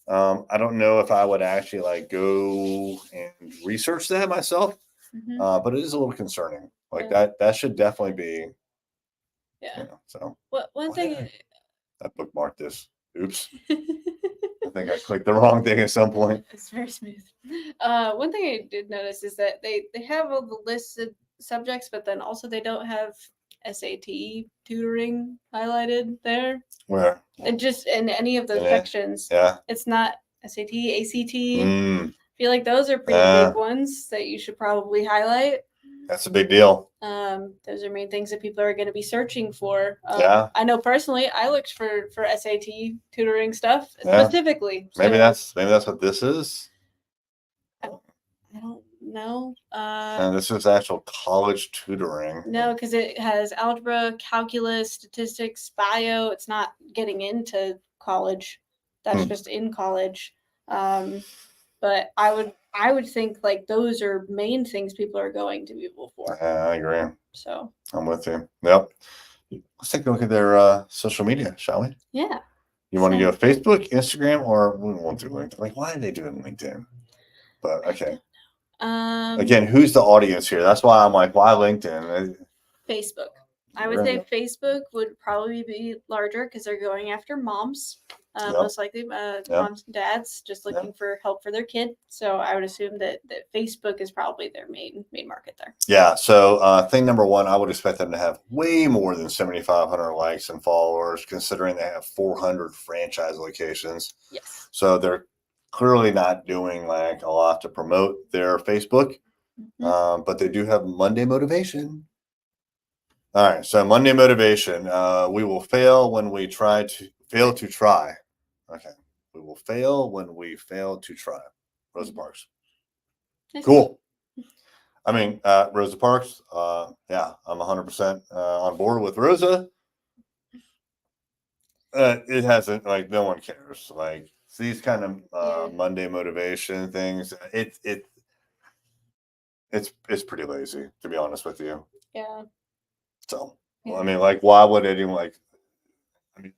Speaker 1: I don't know if I would actually like go and research that myself. But it is a little concerning. Like that should definitely be.
Speaker 2: Yeah.
Speaker 1: So
Speaker 2: one thing
Speaker 1: I bookmarked this. Oops. I think I clicked the wrong thing at some point.
Speaker 2: It's very smooth. One thing I did notice is that they have all the listed subjects, but then also they don't have SAT tutoring highlighted there.
Speaker 1: Where?
Speaker 2: And just in any of those
Speaker 1: In it?
Speaker 2: sections,
Speaker 1: Yeah.
Speaker 2: it's not SAT, ACT.
Speaker 1: Mm,
Speaker 2: I feel like those are pretty big ones that you should probably highlight.
Speaker 1: that's a big deal.
Speaker 2: Those are main things that people are going to be searching for.
Speaker 1: Yeah.
Speaker 2: I know personally, I looked for SAT tutoring stuff
Speaker 1: Yeah.
Speaker 2: specifically.
Speaker 1: Maybe
Speaker 2: So
Speaker 1: that's what this is.
Speaker 2: I don't know.
Speaker 1: And this is actual college tutoring.
Speaker 2: No, because it has algebra, calculus, statistics, bio. It's not getting into college. That's just in college. But I would think like those are main things people are going to Google for.
Speaker 1: Yeah, I agree.
Speaker 2: So
Speaker 1: I'm with you. Yep. Let's take a look at their social media, shall we?
Speaker 2: yeah.
Speaker 1: You want to go Facebook, Instagram, or we won't do LinkedIn? Like, why are they doing LinkedIn? But okay. Again, who's the audience here? That's why I'm like, why LinkedIn?
Speaker 2: Facebook. I would say Facebook would probably be larger because they're going after moms. Most likely moms and dads just looking for help for their kid. So I would assume that Facebook is probably their main market there.
Speaker 1: Yeah. So thing number one, I would expect them to have way more than 7,500 likes and followers, considering they have 400 franchise locations.
Speaker 2: Yes.
Speaker 1: So they're clearly not doing like a lot to promote their Facebook, but they do have Monday motivation. All right. So Monday motivation, we will fail when we fail to try. Okay. We will fail when we fail to try. Rosa Parks.
Speaker 2: Nice.
Speaker 1: Cool. I mean, Rosa Parks, yeah, I'm 100% on board with Rosa. It hasn't, like, no one cares. Like, these kind of Monday motivation things, it's pretty lazy, to be honest with you.
Speaker 2: Yeah.
Speaker 1: So, I mean, like, why would anyone, like, I mean,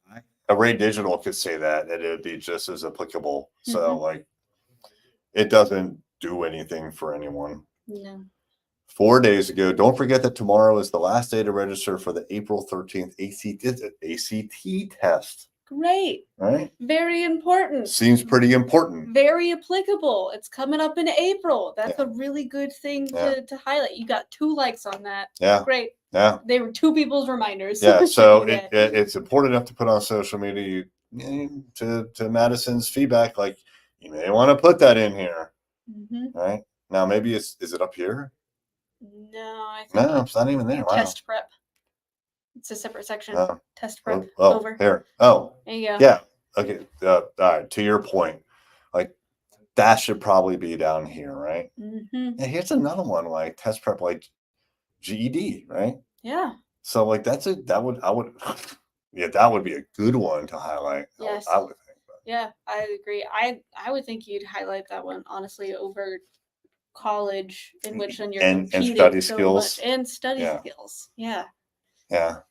Speaker 1: Array Digital could say that, and it would be just as applicable. So, like, it doesn't do anything for anyone.
Speaker 2: No.
Speaker 1: 4 days ago. Don't forget that tomorrow is the last day to register for the April 13th ACT test.
Speaker 2: Great.
Speaker 1: Right?
Speaker 2: Very important.
Speaker 1: Seems pretty important.
Speaker 2: Very applicable. It's coming up in April. That's a really good thing to highlight. You got 2 likes on that.
Speaker 1: Yeah.
Speaker 2: Great.
Speaker 1: Yeah.
Speaker 2: They were 2 people's reminders.
Speaker 1: Yeah. So it's important enough to put on social media to Madison's feedback. Like, you may want to put that in here. Right? Now, maybe is it up here?
Speaker 2: No, I think
Speaker 1: it's not even there. Wow.
Speaker 2: Test prep. It's a separate section. Test prep.
Speaker 1: Over here. Oh,
Speaker 2: there you go.
Speaker 1: Yeah. Okay. All right. To your point, like that should probably be down here, right? And here's another one, like test prep, like GED, right?
Speaker 2: Yeah.
Speaker 1: So like that would be a good one to highlight.
Speaker 2: Yes.
Speaker 1: I would think. But.
Speaker 2: Yeah, I agree. I would think you'd highlight that one honestly over college, in which then you're competing
Speaker 1: and study
Speaker 2: so
Speaker 1: skills
Speaker 2: much. And study skills. Yeah.
Speaker 1: Yeah.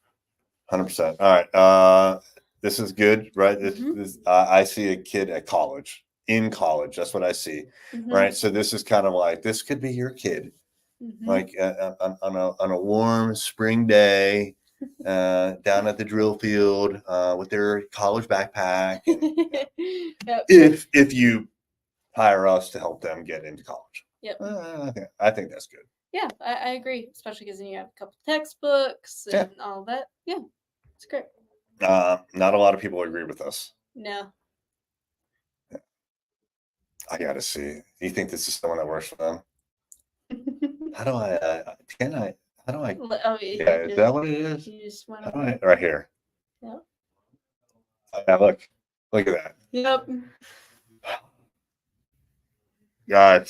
Speaker 1: 100%. All right. This is good, right? I see a kid at college, in college. That's what I see, right? So this is kind of like, this could be your kid, like on a warm spring day, down at the drill field with their college backpack. And, if you hire us to help them get into college.
Speaker 2: Yep.
Speaker 1: I think that's good.
Speaker 2: Yeah, I agree, especially because then you have a couple textbooks and all that. Yeah, it's great.
Speaker 1: Not a lot of people agree with us.
Speaker 2: No.
Speaker 1: Yeah. I gotta see. Do you think this is someone that works for them? How do I? How do I?
Speaker 2: Oh,
Speaker 1: yeah, is that what it is?
Speaker 2: You just went
Speaker 1: right here.
Speaker 2: Yep.
Speaker 1: Yeah, look at that.
Speaker 2: Yep.
Speaker 1: God.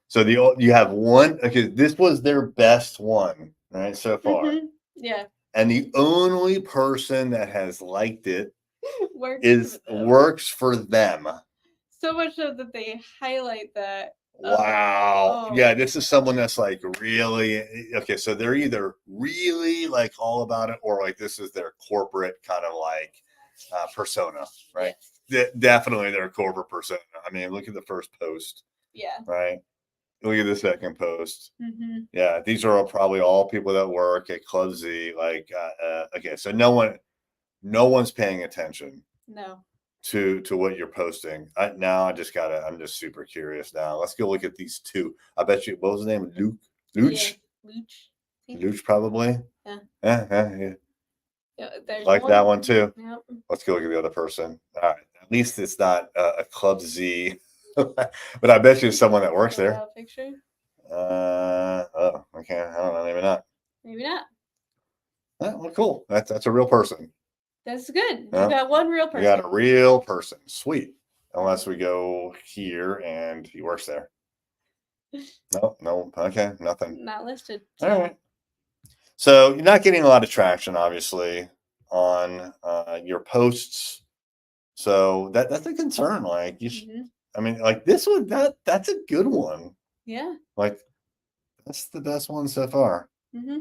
Speaker 1: So you have one. Okay, this was their best one, right, so far.
Speaker 2: Yeah.
Speaker 1: And the only person that has liked it works for them.
Speaker 2: So much so that they highlight that.
Speaker 1: Wow. Yeah, this is someone that's like really okay. So they're either really like all about it, or like this is their corporate kind of like persona, right? Definitely their corporate persona. I mean, look at the first post.
Speaker 2: Yeah.
Speaker 1: Right. Look at the second post.
Speaker 2: Mm-hmm.
Speaker 1: Yeah, these are probably all people that work at Club Z. Like, okay, so no one's paying attention
Speaker 2: No.
Speaker 1: to what you're posting. I'm just super curious now. Let's go look at these two. I bet you, what was the name? Luke? Luch?
Speaker 2: Yeah. Luch.
Speaker 1: Luch, probably.
Speaker 2: Yeah.
Speaker 1: Yeah.
Speaker 2: Yeah, there's
Speaker 1: Like that one too.
Speaker 2: Yep.
Speaker 1: Let's go look at the other person. All right. At least it's not a Club Z, but I bet you it's someone that works there.
Speaker 2: Picture.
Speaker 1: Oh, okay. I don't know. Maybe not.
Speaker 2: Maybe not.
Speaker 1: Well, cool. That's a real person.
Speaker 2: That's good. You
Speaker 1: Yeah.
Speaker 2: got one real person.
Speaker 1: We got a real person. Sweet. Unless we go here and he works there. No. Okay. Nothing.
Speaker 2: Not listed.
Speaker 1: All right. So you're not getting a lot of traction, obviously, on your posts. So that's a concern. Like you, I mean, like this one, that's a good one.
Speaker 2: Yeah.
Speaker 1: Like that's the best one so far.
Speaker 2: Mm-hmm.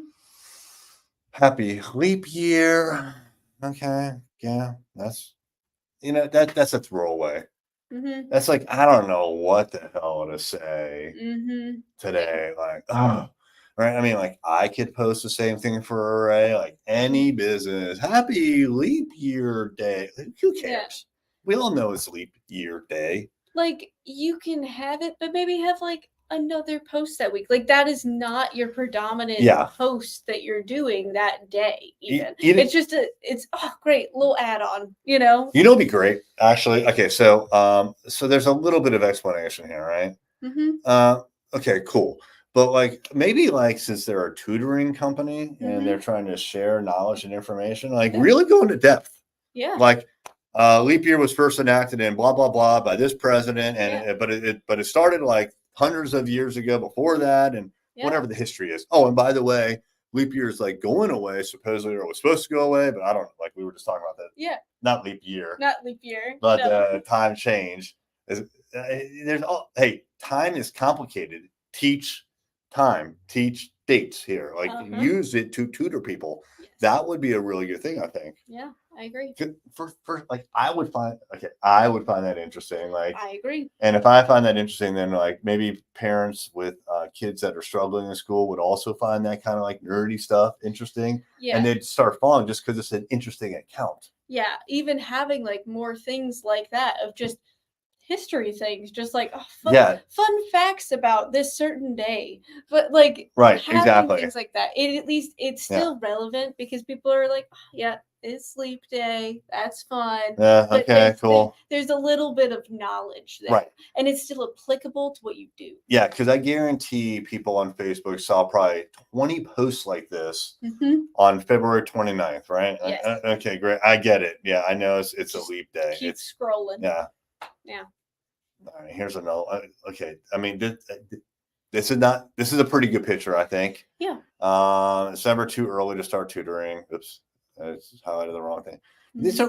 Speaker 1: Happy leap year. Okay. Yeah. That's that's a throwaway.
Speaker 2: Mm-hmm.
Speaker 1: That's like I don't know what the hell to say today. Like, oh, right. I mean, like I could post the same thing for Array, like any business. Happy leap year day. Who cares?
Speaker 2: Yeah.
Speaker 1: We all know it's leap year day.
Speaker 2: Like you can have it, but maybe have like another post that week. Like that is not your predominant post that you're doing that day. Even it's just it's great little add-on. You know.
Speaker 1: It'd be great actually. Okay, so so there's a little bit of explanation here, right?
Speaker 2: Mm-hmm.
Speaker 1: Okay, cool. But like maybe like since they're a tutoring company and they're trying to share knowledge and information, like really go into depth.
Speaker 2: Yeah.
Speaker 1: Like leap year was first enacted in blah blah blah by this president, and but it started like hundreds of years ago before that, and whatever the history is. Oh, and by the way, leap year is like going away supposedly, or it was supposed to go away, but I don't like we were just talking about that.
Speaker 2: Yeah.
Speaker 1: Not leap year.
Speaker 2: Not leap year.
Speaker 1: But time change. There's all time is complicated. Teach time. Teach dates here. Like use it to tutor people. Yes. That would be a really good thing, I think.
Speaker 2: Yeah, I agree.
Speaker 1: For like I would find that interesting. Like
Speaker 2: I agree.
Speaker 1: And if I find that interesting, then like maybe parents with kids that are struggling in school would also find that kind of like nerdy stuff interesting. Yeah. And they'd start following just because it's an interesting account.
Speaker 2: Yeah, even having like more things like that of just history things, just like fun facts about this certain day, but like having things like that. At least it's still relevant because people are like, it's sleep day. That's fun.
Speaker 1: Yeah. Okay. Cool.
Speaker 2: There's a little bit of knowledge there, right? And it's still applicable to what you do.
Speaker 1: Yeah, because I guarantee people on Facebook saw probably 20 posts like this on February 29th, right? Yes. Okay, great. I get it. Yeah, I know it's a leap day.
Speaker 2: Keep scrolling.
Speaker 1: Yeah.
Speaker 2: Yeah.
Speaker 1: All right, here's another. Okay, I mean this is a pretty good picture, I think.
Speaker 2: Yeah.
Speaker 1: It's never too early to start tutoring. Oops. I just highlighted the wrong thing. These are,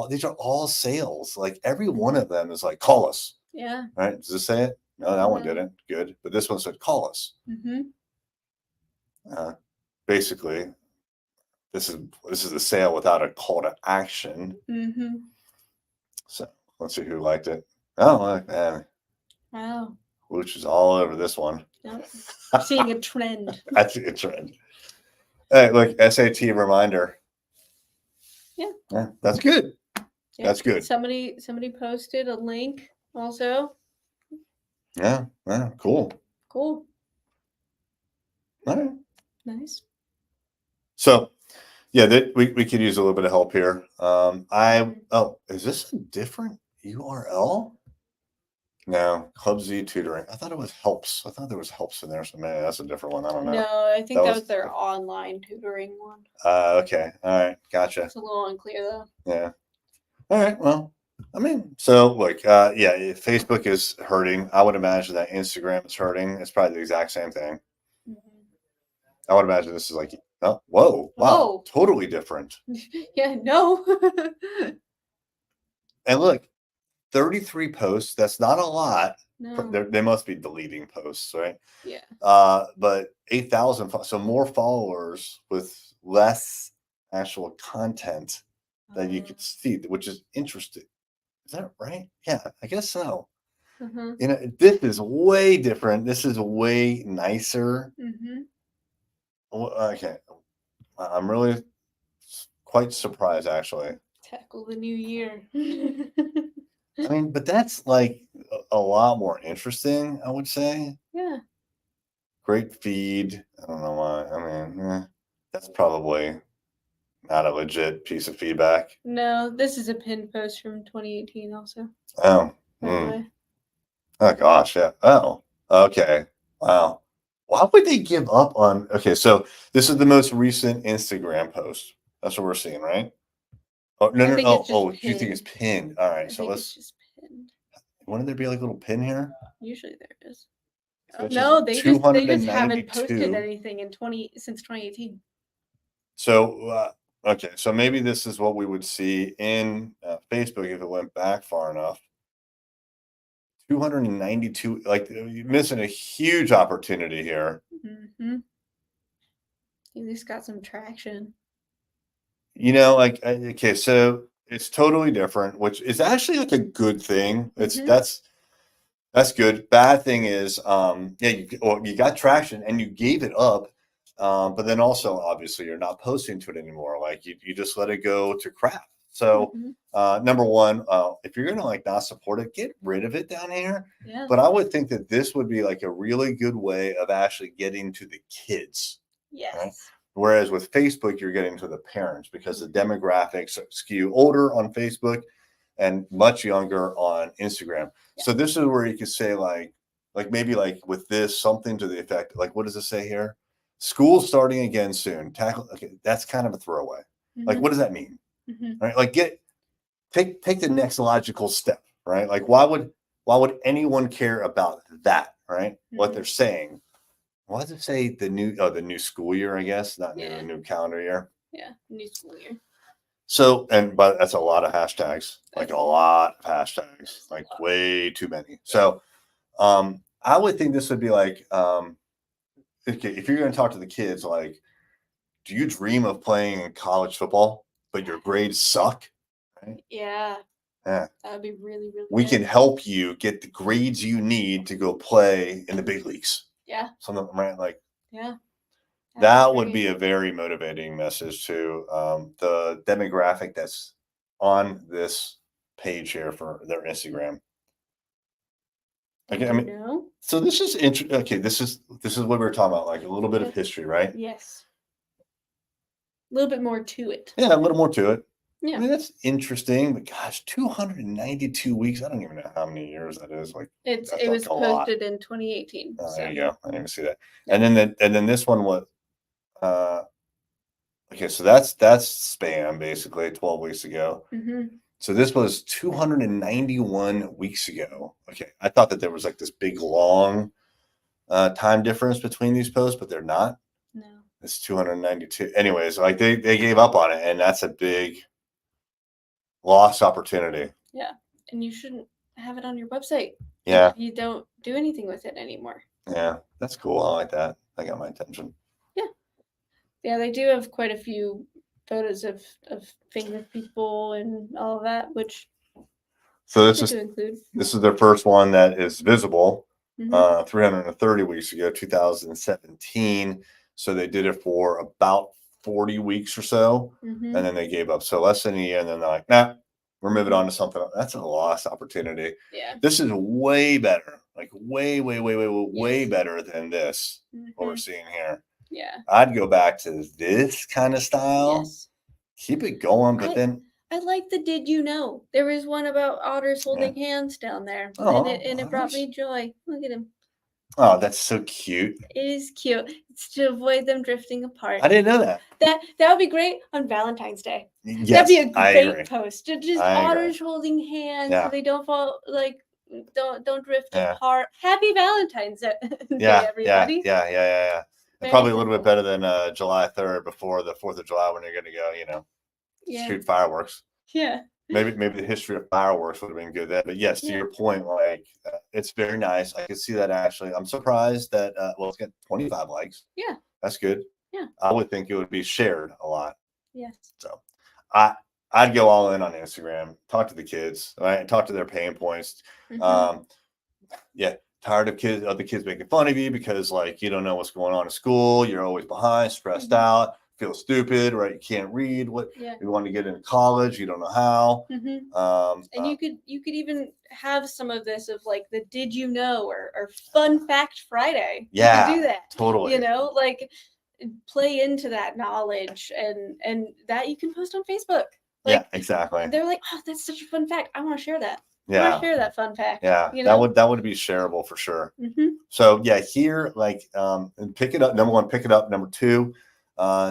Speaker 1: these are all sales. Like every one of them is like, call us.
Speaker 2: Yeah.
Speaker 1: Right? Does it say it? No, that one didn't. Good. But this one said, call us. Basically, this is a sale without a call to action. So let's see who liked it. Oh, man.
Speaker 2: Wow.
Speaker 1: Which is all over this one.
Speaker 2: Yep. Seeing a trend.
Speaker 1: I see a trend. Hey, look, SAT reminder. Yeah, that's good. Yeah. That's good.
Speaker 2: Somebody posted a link also.
Speaker 1: Yeah, cool.
Speaker 2: Cool.
Speaker 1: All right.
Speaker 2: Nice.
Speaker 1: So, yeah, we could use a little bit of help here. Is this a different URL? No, Club Z tutoring. I thought it was helps. I thought there was helps in there. So maybe that's a different one. I don't know.
Speaker 2: No, I think that was their online tutoring one.
Speaker 1: Okay. All right. Gotcha.
Speaker 2: It's a little unclear though.
Speaker 1: Yeah. All right. Well, I mean, so look, if Facebook is hurting, I would imagine that Instagram is hurting. It's probably the exact same thing. I would imagine this is like, oh, whoa, wow, totally different.
Speaker 2: Yeah, no.
Speaker 1: And look, 33 posts. That's not a lot.
Speaker 2: No.
Speaker 1: They must be deleting posts, right?
Speaker 2: Yeah.
Speaker 1: But 8,000, so more followers with less actual content that you could see, which is interesting. Is that right? Yeah, I guess so. You know, this is way different. This is way nicer. Okay, I'm really quite surprised, actually.
Speaker 2: Tackle the new year.
Speaker 1: I mean, but that's like a lot more interesting, I would say.
Speaker 2: Yeah.
Speaker 1: Great feed. I don't know why. I mean, that's probably not a legit piece of feedback.
Speaker 2: No, this is a pinned post from 2018 also.
Speaker 1: Oh.
Speaker 2: By the way.
Speaker 1: Oh gosh, yeah. Oh, okay. Wow. Why would they give up on? Okay, so this is the most recent Instagram post. That's what we're seeing, right? Oh no,
Speaker 2: I
Speaker 1: no.
Speaker 2: think
Speaker 1: Oh,
Speaker 2: it's just
Speaker 1: oh, you think it's pinned? All right.
Speaker 2: I
Speaker 1: So
Speaker 2: think it's
Speaker 1: let's.
Speaker 2: just pinned.
Speaker 1: Wouldn't there be like a little pin here?
Speaker 2: Usually there is.
Speaker 1: So it's
Speaker 2: No, they just haven't
Speaker 1: 292.
Speaker 2: posted anything since 2018.
Speaker 1: So okay, so maybe this is what we would see in Facebook if it went back far enough. 292. Like you're missing a huge opportunity here.
Speaker 2: At least got some traction.
Speaker 1: You know, like okay, so it's totally different, which is actually like a good thing. It's that's good. Bad thing is, yeah, you got traction and you gave it up, but then also obviously you're not posting to it anymore. Like you just let it go to crap. So number one, if you're gonna like not support it, get rid of it down here.
Speaker 2: Yeah.
Speaker 1: But I would think that this would be like a really good way of actually getting to the kids.
Speaker 2: Yes.
Speaker 1: Right? Whereas with Facebook, you're getting to the parents because the demographics skew older on Facebook and much younger on Instagram. Yeah. So this is where you could say like maybe like with this something to the effect like what does it say here? School starting again soon. Tackle. Okay, that's kind of a throwaway. Like what does that mean? Right? Like take the next logical step. Right? Like why would anyone care about that? Right? What they're saying. Why does it say the new school year? I guess not new calendar year.
Speaker 2: Yeah, new school year.
Speaker 1: So but that's a lot of hashtags, like a lot of hashtags, like way too many. So I would think this would be like okay, if you're going to talk to the kids, like, do you dream of playing college football, but your grades suck? Right?
Speaker 2: Yeah.
Speaker 1: Yeah.
Speaker 2: That would be really, really
Speaker 1: We
Speaker 2: good.
Speaker 1: can help you get the grades you need to go play in the big leagues.
Speaker 2: Yeah.
Speaker 1: Something right like
Speaker 2: yeah.
Speaker 1: That would be a very motivating message to the demographic that's on this page here for their Instagram. Okay, I mean, so this is interesting. Okay, this is what we were talking about, like a little bit of history, right?
Speaker 2: Yes. A little bit more to it.
Speaker 1: Yeah, a little more to it.
Speaker 2: Yeah.
Speaker 1: I mean, that's interesting, but gosh, 292 weeks. I don't even know how many years that is. Like
Speaker 2: it was posted in 2018.
Speaker 1: Oh, there you go. I didn't even see that. Yeah. And then this one was okay, so that's spam basically 12 weeks ago. So this was 291 weeks ago. Okay, I thought that there was like this big long time difference between these posts, but they're not.
Speaker 2: No,
Speaker 1: it's 292. Anyways, like they gave up on it, and that's a big lost opportunity.
Speaker 2: Yeah, and you shouldn't have it on your website.
Speaker 1: Yeah,
Speaker 2: you don't do anything with it anymore.
Speaker 1: Yeah, that's cool. I like that. That got my attention.
Speaker 2: Yeah, they do have quite a few photos of famous people and all of that, which
Speaker 1: so this is their first one that is visible. 330 weeks ago, 2017. So they did it for about 40 weeks or so, and then they gave up. So less than a year, and then they're like, nah, we're moving on to something else. That's a lost opportunity.
Speaker 2: Yeah,
Speaker 1: this is way better, like way better than this. What we're seeing here.
Speaker 2: Yeah,
Speaker 1: I'd go back to this kind of style.
Speaker 2: Yes.
Speaker 1: Keep it going, but then
Speaker 2: I like the did you know? There was one about otters holding hands down there.
Speaker 1: Oh,
Speaker 2: and it brought me joy. Look at him.
Speaker 1: Oh, that's so cute.
Speaker 2: It is cute. It's to avoid them drifting apart.
Speaker 1: I didn't know that.
Speaker 2: That would be great on Valentine's Day.
Speaker 1: Yes,
Speaker 2: that'd be a great post. Just otters holding hands so they don't fall don't drift apart. Happy Valentine's Day, everybody.
Speaker 1: Yeah. Probably a little bit better than July 3rd before the 4th of July when you're going to go, shoot fireworks.
Speaker 2: Yeah.
Speaker 1: Maybe the history of fireworks would have been good then. But yes, to your point, like it's very nice. I can see that actually. I'm surprised that it's got 25 likes.
Speaker 2: Yeah.
Speaker 1: That's good.
Speaker 2: Yeah.
Speaker 1: I would think it would be shared a lot.
Speaker 2: Yes.
Speaker 1: So I'd go all in on Instagram, talk to the kids, right? Talk to their pain points. tired of other kids making fun of you because like you don't know what's going on in school. You're always behind, stressed out, feel stupid, right? You can't read. What you want to get into college, you don't know how.
Speaker 2: And you could even have some of this of like the did you know or fun fact Friday.
Speaker 1: Yeah,
Speaker 2: you could do that
Speaker 1: totally.
Speaker 2: Like play into that knowledge and that you can post on Facebook.
Speaker 1: Like, yeah, exactly.
Speaker 2: They're like, oh, that's such a fun fact. I want to share that.
Speaker 1: Yeah.
Speaker 2: I want to share that fun fact.
Speaker 1: Yeah, that would be shareable for sure. So yeah, here like pick it up. Number one, pick it up. Number two,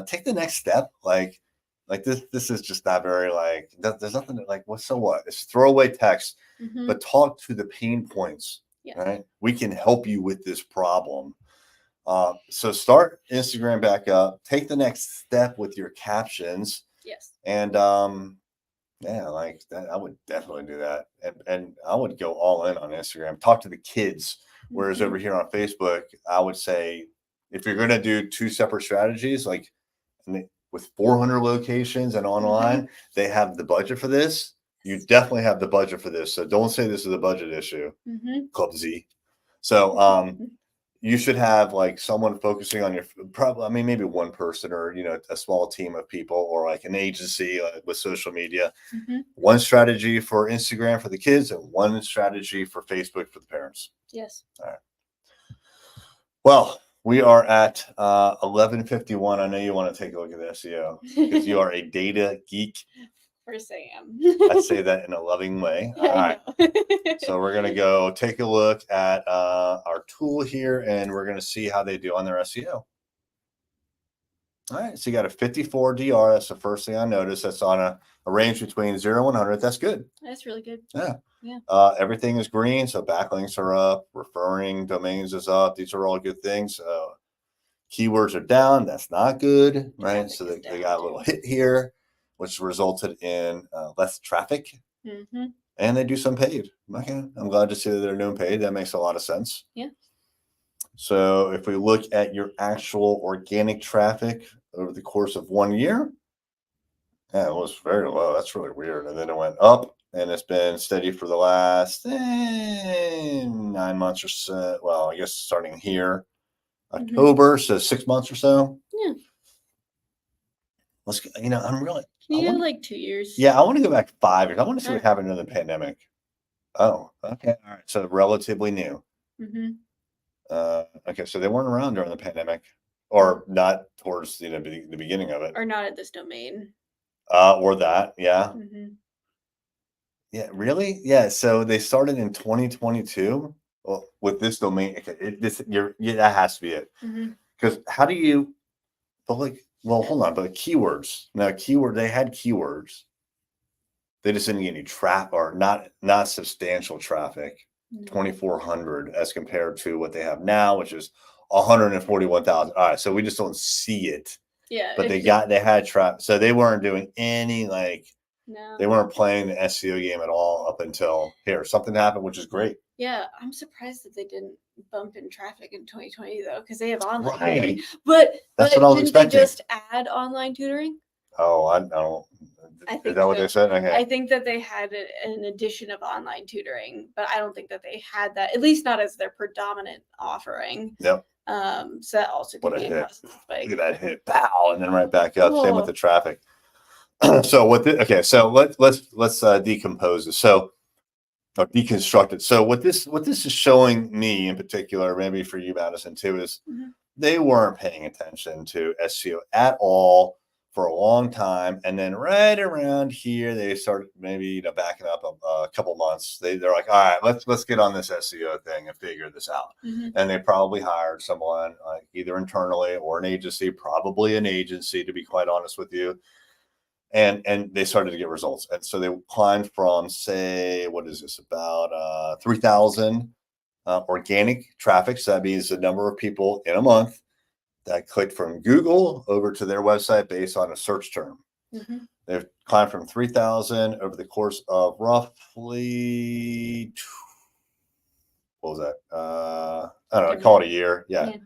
Speaker 1: take the next step. Like this is just not very like there's nothing that, like what so what? It's throwaway text, but talk to the pain points. Yes. Right? We can help you with this problem. So start Instagram back up. Take the next step with your captions.
Speaker 2: Yes.
Speaker 1: And yeah, like that, I would definitely do that, and I would go all in on Instagram. Talk to the kids. Whereas over here on Facebook, I would say if you're going to do two separate strategies, like with 400 locations and online, they have the budget for this. You definitely have the budget for this. So don't say this is a budget issue, Club Z. So you should have like someone focusing on your probably, I mean, maybe one person or, a small team of people or like an agency with social media, one strategy for Instagram for the kids and one strategy for Facebook for the parents.
Speaker 2: Yes.
Speaker 1: All right. Well, we are at 11:51. I know you want to take a look at the SEO because you are a data geek.
Speaker 2: Of course I am.
Speaker 1: I say that in a loving way. All right. So we're going to go take a look at our tool here and we're going to see how they do on their SEO. All right. So you got a 54 DR. That's the first thing I noticed. That's on a range between 0 and 100. That's good.
Speaker 2: That's really good.
Speaker 1: Yeah.
Speaker 2: Yeah.
Speaker 1: Everything is green. So backlinks are up. Referring domains is up. These are all good things. Keywords are down. That's not good. Right. So they got a little hit here, which resulted in less traffic. And they do some paid. Okay. I'm glad to see that they're doing paid. That makes a lot of sense.
Speaker 2: Yeah.
Speaker 1: So if we look at your actual organic traffic over the course of 1 year, yeah, it was very low. That's really weird. And then it went up and it's been steady for the last 9 months or so. Well, I guess starting here, October, so 6 months or so.
Speaker 2: Yeah.
Speaker 1: Let's, I'm really.
Speaker 2: Yeah, like 2 years.
Speaker 1: Yeah, I want to go back 5 years. I want to see what happened in the pandemic. Oh, okay. All right. So relatively new. Okay. So they weren't around during the pandemic or not towards, the beginning of it.
Speaker 2: Or not at this domain.
Speaker 1: Or that. Yeah. Yeah. Really? Yeah. So they started in 2022 with this domain. Okay, that has to be it. Because how do you, well, hold on, but keywords. Now, they had keywords. They just didn't get any traffic or not substantial traffic. 2,400 as compared to what they have now, which is 141,000. All right, so we just don't see it.
Speaker 2: Yeah.
Speaker 1: But they had traffic, so they weren't doing any they weren't playing the SEO game at all up until here. Something happened, which is great.
Speaker 2: Yeah, I'm surprised that they didn't bump in traffic in 2020 though, because they have online
Speaker 1: tutoring.
Speaker 2: Right. But
Speaker 1: that's what I was expecting.
Speaker 2: They just add online tutoring?
Speaker 1: Oh, I don't. Is that what they said? Okay.
Speaker 2: I think that they had an addition of online tutoring, but I don't think that they had that, at least not as their predominant offering.
Speaker 1: Yep.
Speaker 2: So that also could be a positive spike.
Speaker 1: Look at that hit, pow, and then right back up. Same with the traffic. So let's decompose it. So or deconstruct it. So what this is showing me in particular, maybe for you, Madison, too, is they weren't paying attention to SEO at all for a long time, and then right around here they started maybe backing up a couple months. They're like, all right, let's get on this SEO thing and figure this out. And they probably hired someone like either internally or an agency, probably an agency, to be quite honest with you. And they started to get results, and so they climbed from, say, what is this, about 3,000 organic traffic. So that means the number of people in a month that clicked from Google over to their website based on a search term. They've climbed from 3,000 over the course of roughly, what was that? I don't know, call it a year. Yeah.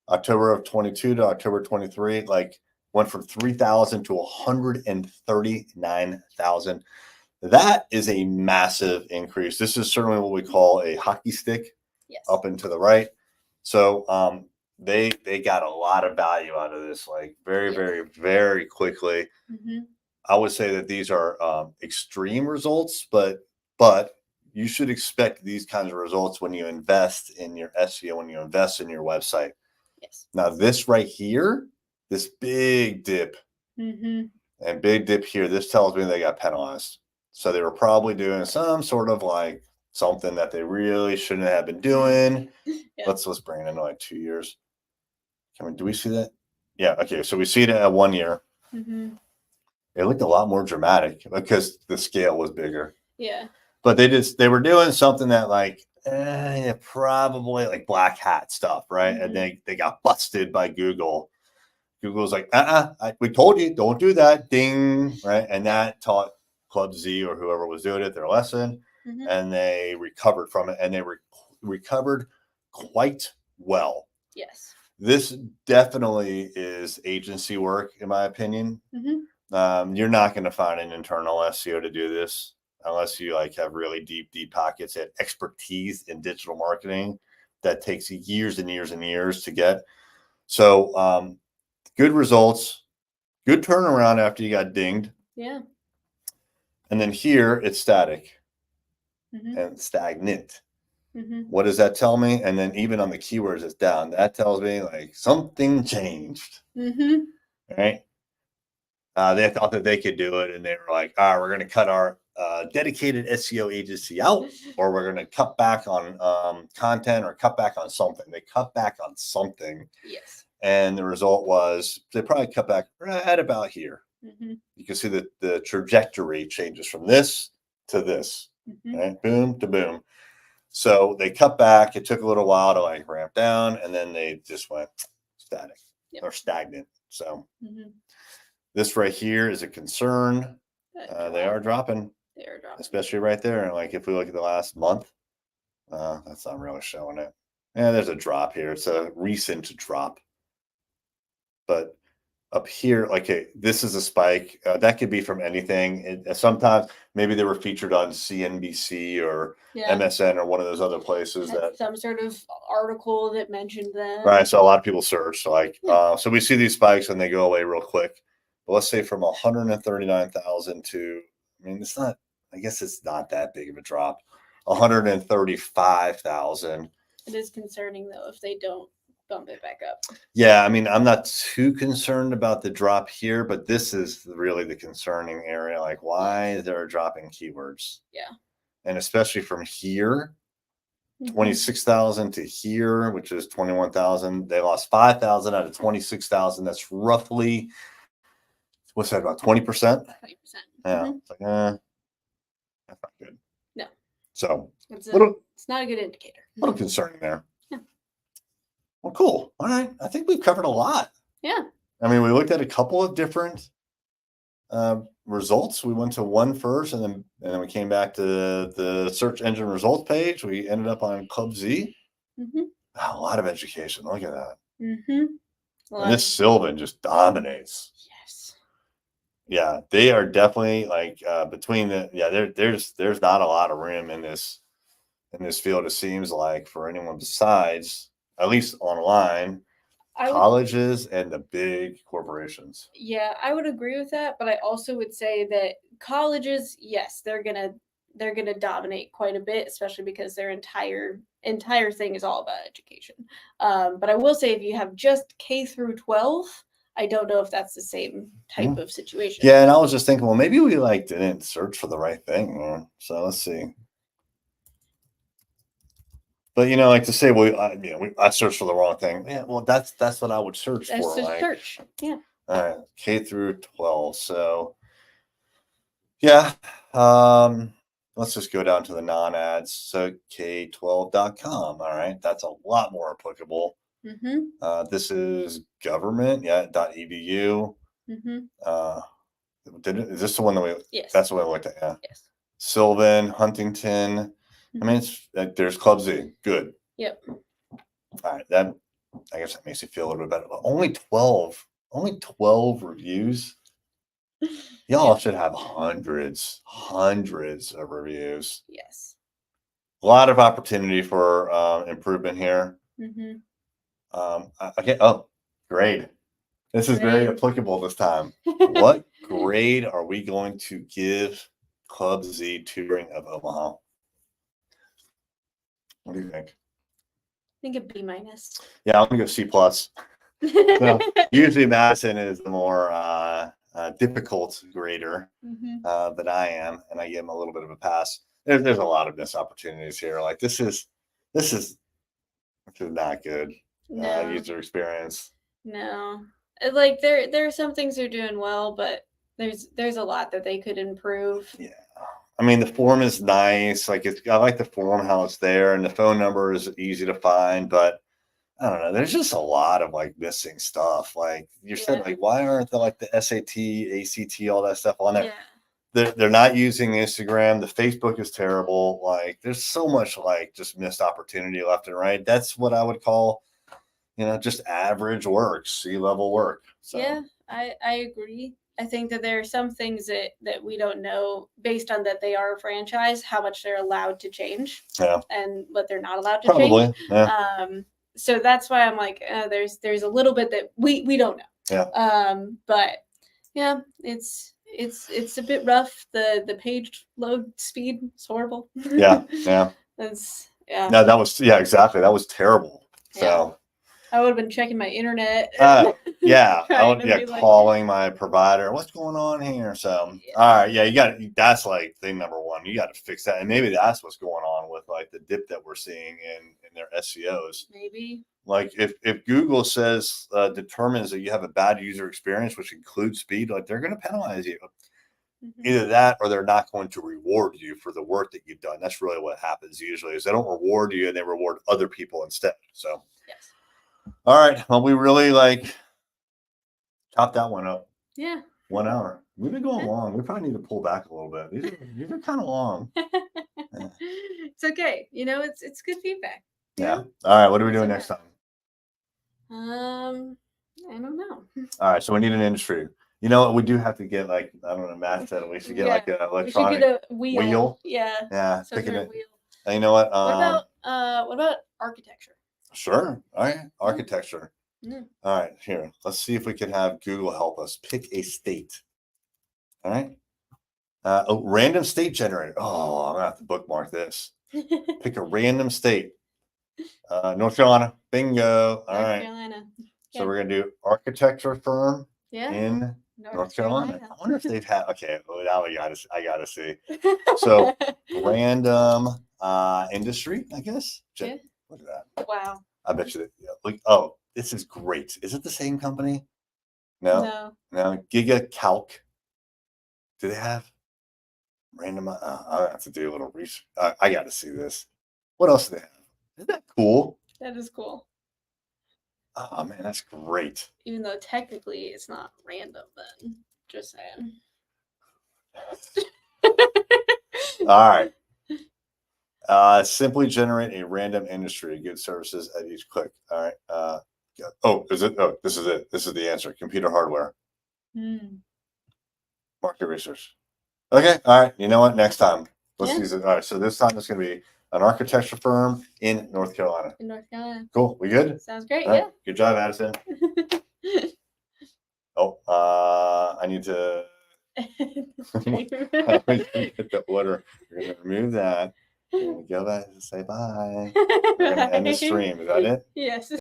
Speaker 1: October of 22 to October 23, went from 3,000 to 139,000. That is a massive increase. This is certainly what we call a hockey stick
Speaker 2: Yes.
Speaker 1: up and to the right. So they got a lot of value out of this, like very,
Speaker 2: Yes.
Speaker 1: very, very quickly. I would say that these are extreme results, but you should expect these kinds of results when you invest in your SEO, when you invest in your website.
Speaker 2: Yes.
Speaker 1: Now, this right here, this big dip and big dip here, this tells me they got penalized. So they were probably doing some sort of like something that they really shouldn't have been doing.
Speaker 2: Yeah.
Speaker 1: Let's bring it into like 2 years. Do we see that? Yeah. Okay. So we see it at 1 year. It looked a lot more dramatic because the scale was bigger.
Speaker 2: Yeah.
Speaker 1: But they were doing something that like probably like black hat stuff, right? And they got busted by Google. Google's like, we told you, don't do that. Ding, right? And that taught Club Z or whoever was doing it their lesson, and they recovered from it, and they recovered quite well.
Speaker 2: Yes.
Speaker 1: This definitely is agency work, in my opinion. You're not going to find an internal SEO to do this unless you like have really deep pockets and expertise in digital marketing that takes years and years and years to get. So good results, good turnaround after you got dinged.
Speaker 2: Yeah.
Speaker 1: And then here it's static and stagnant. What does that tell me? And then even on the keywords, it's down. That tells me like something changed. Right? They thought that they could do it, and they were like, we're going to cut our dedicated SEO agency out, or we're going to cut back on content or cut back on something. They cut back on something.
Speaker 2: Yes.
Speaker 1: And the result was they probably cut back right about here. You can see that the trajectory changes from this to this, right? Boom to boom. So they cut back. It took a little while to like ramp down, and then they just went static or stagnant. So this right here is a concern. They are dropping.
Speaker 2: They are dropping,
Speaker 1: especially right there. Like if we look at the last month, that's not really showing it. Yeah, there's a drop here. It's a recent drop. But up here, like this is a spike. That could be from anything. Sometimes maybe they were featured on CNBC or MSN or one of those other places that
Speaker 2: some sort of article that mentioned them.
Speaker 1: Right. So a lot of people search. So like, so we see these spikes and they go away real quick. But let's say from 139,000 to, I mean, it's not. I guess it's not that big of a drop. 135,000.
Speaker 2: It is concerning though if they don't bump it back up.
Speaker 1: Yeah, I mean, I'm not too concerned about the drop here, but this is really the concerning area. Like, why they're dropping keywords?
Speaker 2: Yeah,
Speaker 1: and especially from here, 26,000 to here, which is 21,000. They lost 5,000 out of 26,000. That's roughly what's that, about 20%?
Speaker 2: 20%.
Speaker 1: Yeah, it's like, that's not good.
Speaker 2: No.
Speaker 1: So
Speaker 2: it's
Speaker 1: it's
Speaker 2: not a good indicator.
Speaker 1: A little concerning there. Yeah. Well, cool. All right. I think we've covered a lot.
Speaker 2: Yeah.
Speaker 1: I mean, we looked at a couple of different results. We went to one first, and then we came back to the search engine results page. We ended up on Club Z. A lot of education. Look at that. And this Sylvan just dominates.
Speaker 2: Yes.
Speaker 1: Yeah, they are definitely like between there's not a lot of room in this field, it seems like, for anyone besides, at least online, colleges and the big corporations.
Speaker 2: Yeah, I would agree with that, but I also would say that colleges, yes, they're gonna dominate quite a bit, especially because their entire thing is all about education. But I will say if you have just K through 12, I don't know if that's the same type of situation.
Speaker 1: Yeah, and I was just thinking, well, maybe we like didn't search for the right thing. So let's see. But like to say, well, I searched for the wrong thing. Yeah, well, that's what I would search for.
Speaker 2: That's just search. Yeah.
Speaker 1: All right, K through 12. So yeah, let's just go down to the non-ads. So K12.com. All right, that's a lot more applicable. This is government. Yeah. .edu. Is this the one that we?
Speaker 2: Yes.
Speaker 1: That's the one we looked at. Yeah.
Speaker 2: Yes.
Speaker 1: Sylvan, Huntington. I mean, there's Club Z. Good.
Speaker 2: Yep.
Speaker 1: All right. I guess that makes you feel a little bit better. But only 12 reviews. Y'all should have hundreds of reviews.
Speaker 2: Yes.
Speaker 1: A lot of opportunity for improvement here.
Speaker 2: Mm-hmm.
Speaker 1: Okay. Oh, grade. This is very
Speaker 2: Grade.
Speaker 1: applicable this time. What grade are we going to give Club Z Tutoring of Omaha? What do you think?
Speaker 2: I think a B minus.
Speaker 1: Yeah, I'm gonna go C plus. So usually Madison is the more difficult grader that I am, and I give him a little bit of a pass. There's a lot of missed opportunities here. Like this is not good
Speaker 2: No.
Speaker 1: user experience.
Speaker 2: No. Like there are some things they're doing well, but there's a lot that they could improve.
Speaker 1: Yeah. I mean, the form is nice. Like I like the form how it's there, and the phone number is easy to find. But I don't know. There's just a lot of like missing stuff. Like you said, like why aren't the like the SAT, ACT, all that stuff on there?
Speaker 2: Yeah.
Speaker 1: They're not using Instagram. The Facebook is terrible. Like there's so much like just missed opportunity left and right. That's what I would call, just average work, C-level work. So.
Speaker 2: Yeah, I agree. I think that there are some things that we don't know based on that they are a franchise, how much they're allowed to change, and what they're not allowed to change.
Speaker 1: Yeah.
Speaker 2: So that's why I'm like, there's a little bit that we don't know.
Speaker 1: Yeah.
Speaker 2: But yeah, it's a bit rough. The page load speed is horrible.
Speaker 1: Yeah.
Speaker 2: That's yeah.
Speaker 1: No, that was exactly. That was terrible. So.
Speaker 2: Yeah. I would have been checking my internet.
Speaker 1: Yeah, I would calling my provider. What's going on here? So, all right, yeah, that's like thing number one. You got to fix that, and maybe that's what's going on with like the dip that we're seeing in their SEOs.
Speaker 2: Maybe.
Speaker 1: Like if Google says determines that you have a bad user experience, which includes speed, like they're going to penalize you. Either that, or they're not going to reward you for the work that you've done. That's really what happens usually. Is they don't reward you and they reward other people instead. So.
Speaker 2: Yes.
Speaker 1: All right. Well, we really chopped that one up.
Speaker 2: Yeah.
Speaker 1: 1 hour. We've been going long. We probably need to pull back a little bit. These are kind of long.
Speaker 2: Yeah. It's okay. It's good feedback.
Speaker 1: Yeah. All right. What are we doing next time?
Speaker 2: I don't know.
Speaker 1: All right. So we need an industry. You know what? We do have to get I don't know, Matt said we should get like an electronic wheel.
Speaker 2: Yeah.
Speaker 1: Yeah.
Speaker 2: Picking it.
Speaker 1: And you know what?
Speaker 2: What about architecture?
Speaker 1: Sure. All right. Architecture. All right. Here. Let's see if we can have Google help us pick a state. All right. Random state generator. Oh, I'm gonna have to bookmark this. Pick a random state. North Carolina. Bingo. All right.
Speaker 2: Carolina.
Speaker 1: So we're gonna do architecture firm in North Carolina. I wonder if they've had. Okay, well, now I gotta see. So random industry, I guess.
Speaker 2: Yeah.
Speaker 1: Look at that.
Speaker 2: Wow.
Speaker 1: I bet you that. This is great. Is it the same company? No. Giga Calc. Do they have random? I'll have to do a little research. I got to see this. What else do they have? Isn't that cool?
Speaker 2: That is cool.
Speaker 1: Oh man, that's great.
Speaker 2: Even though technically it's not random, then just saying.
Speaker 1: All right. Simply generate a random industry, good services at each click. All right. Is it? Oh, this is it. This is the answer. Computer hardware. Market research. Okay. All right. You know what? Next time, let's use it. All right. So this time it's going to be an architecture firm in North Carolina.
Speaker 2: In North Carolina.
Speaker 1: Cool. We good?
Speaker 2: Sounds great.
Speaker 1: Right. Good job, Addison. I need to get the order. We're going to remove that. We're going to go back and say bye. We're going to end the stream. Is that it?
Speaker 2: Yes.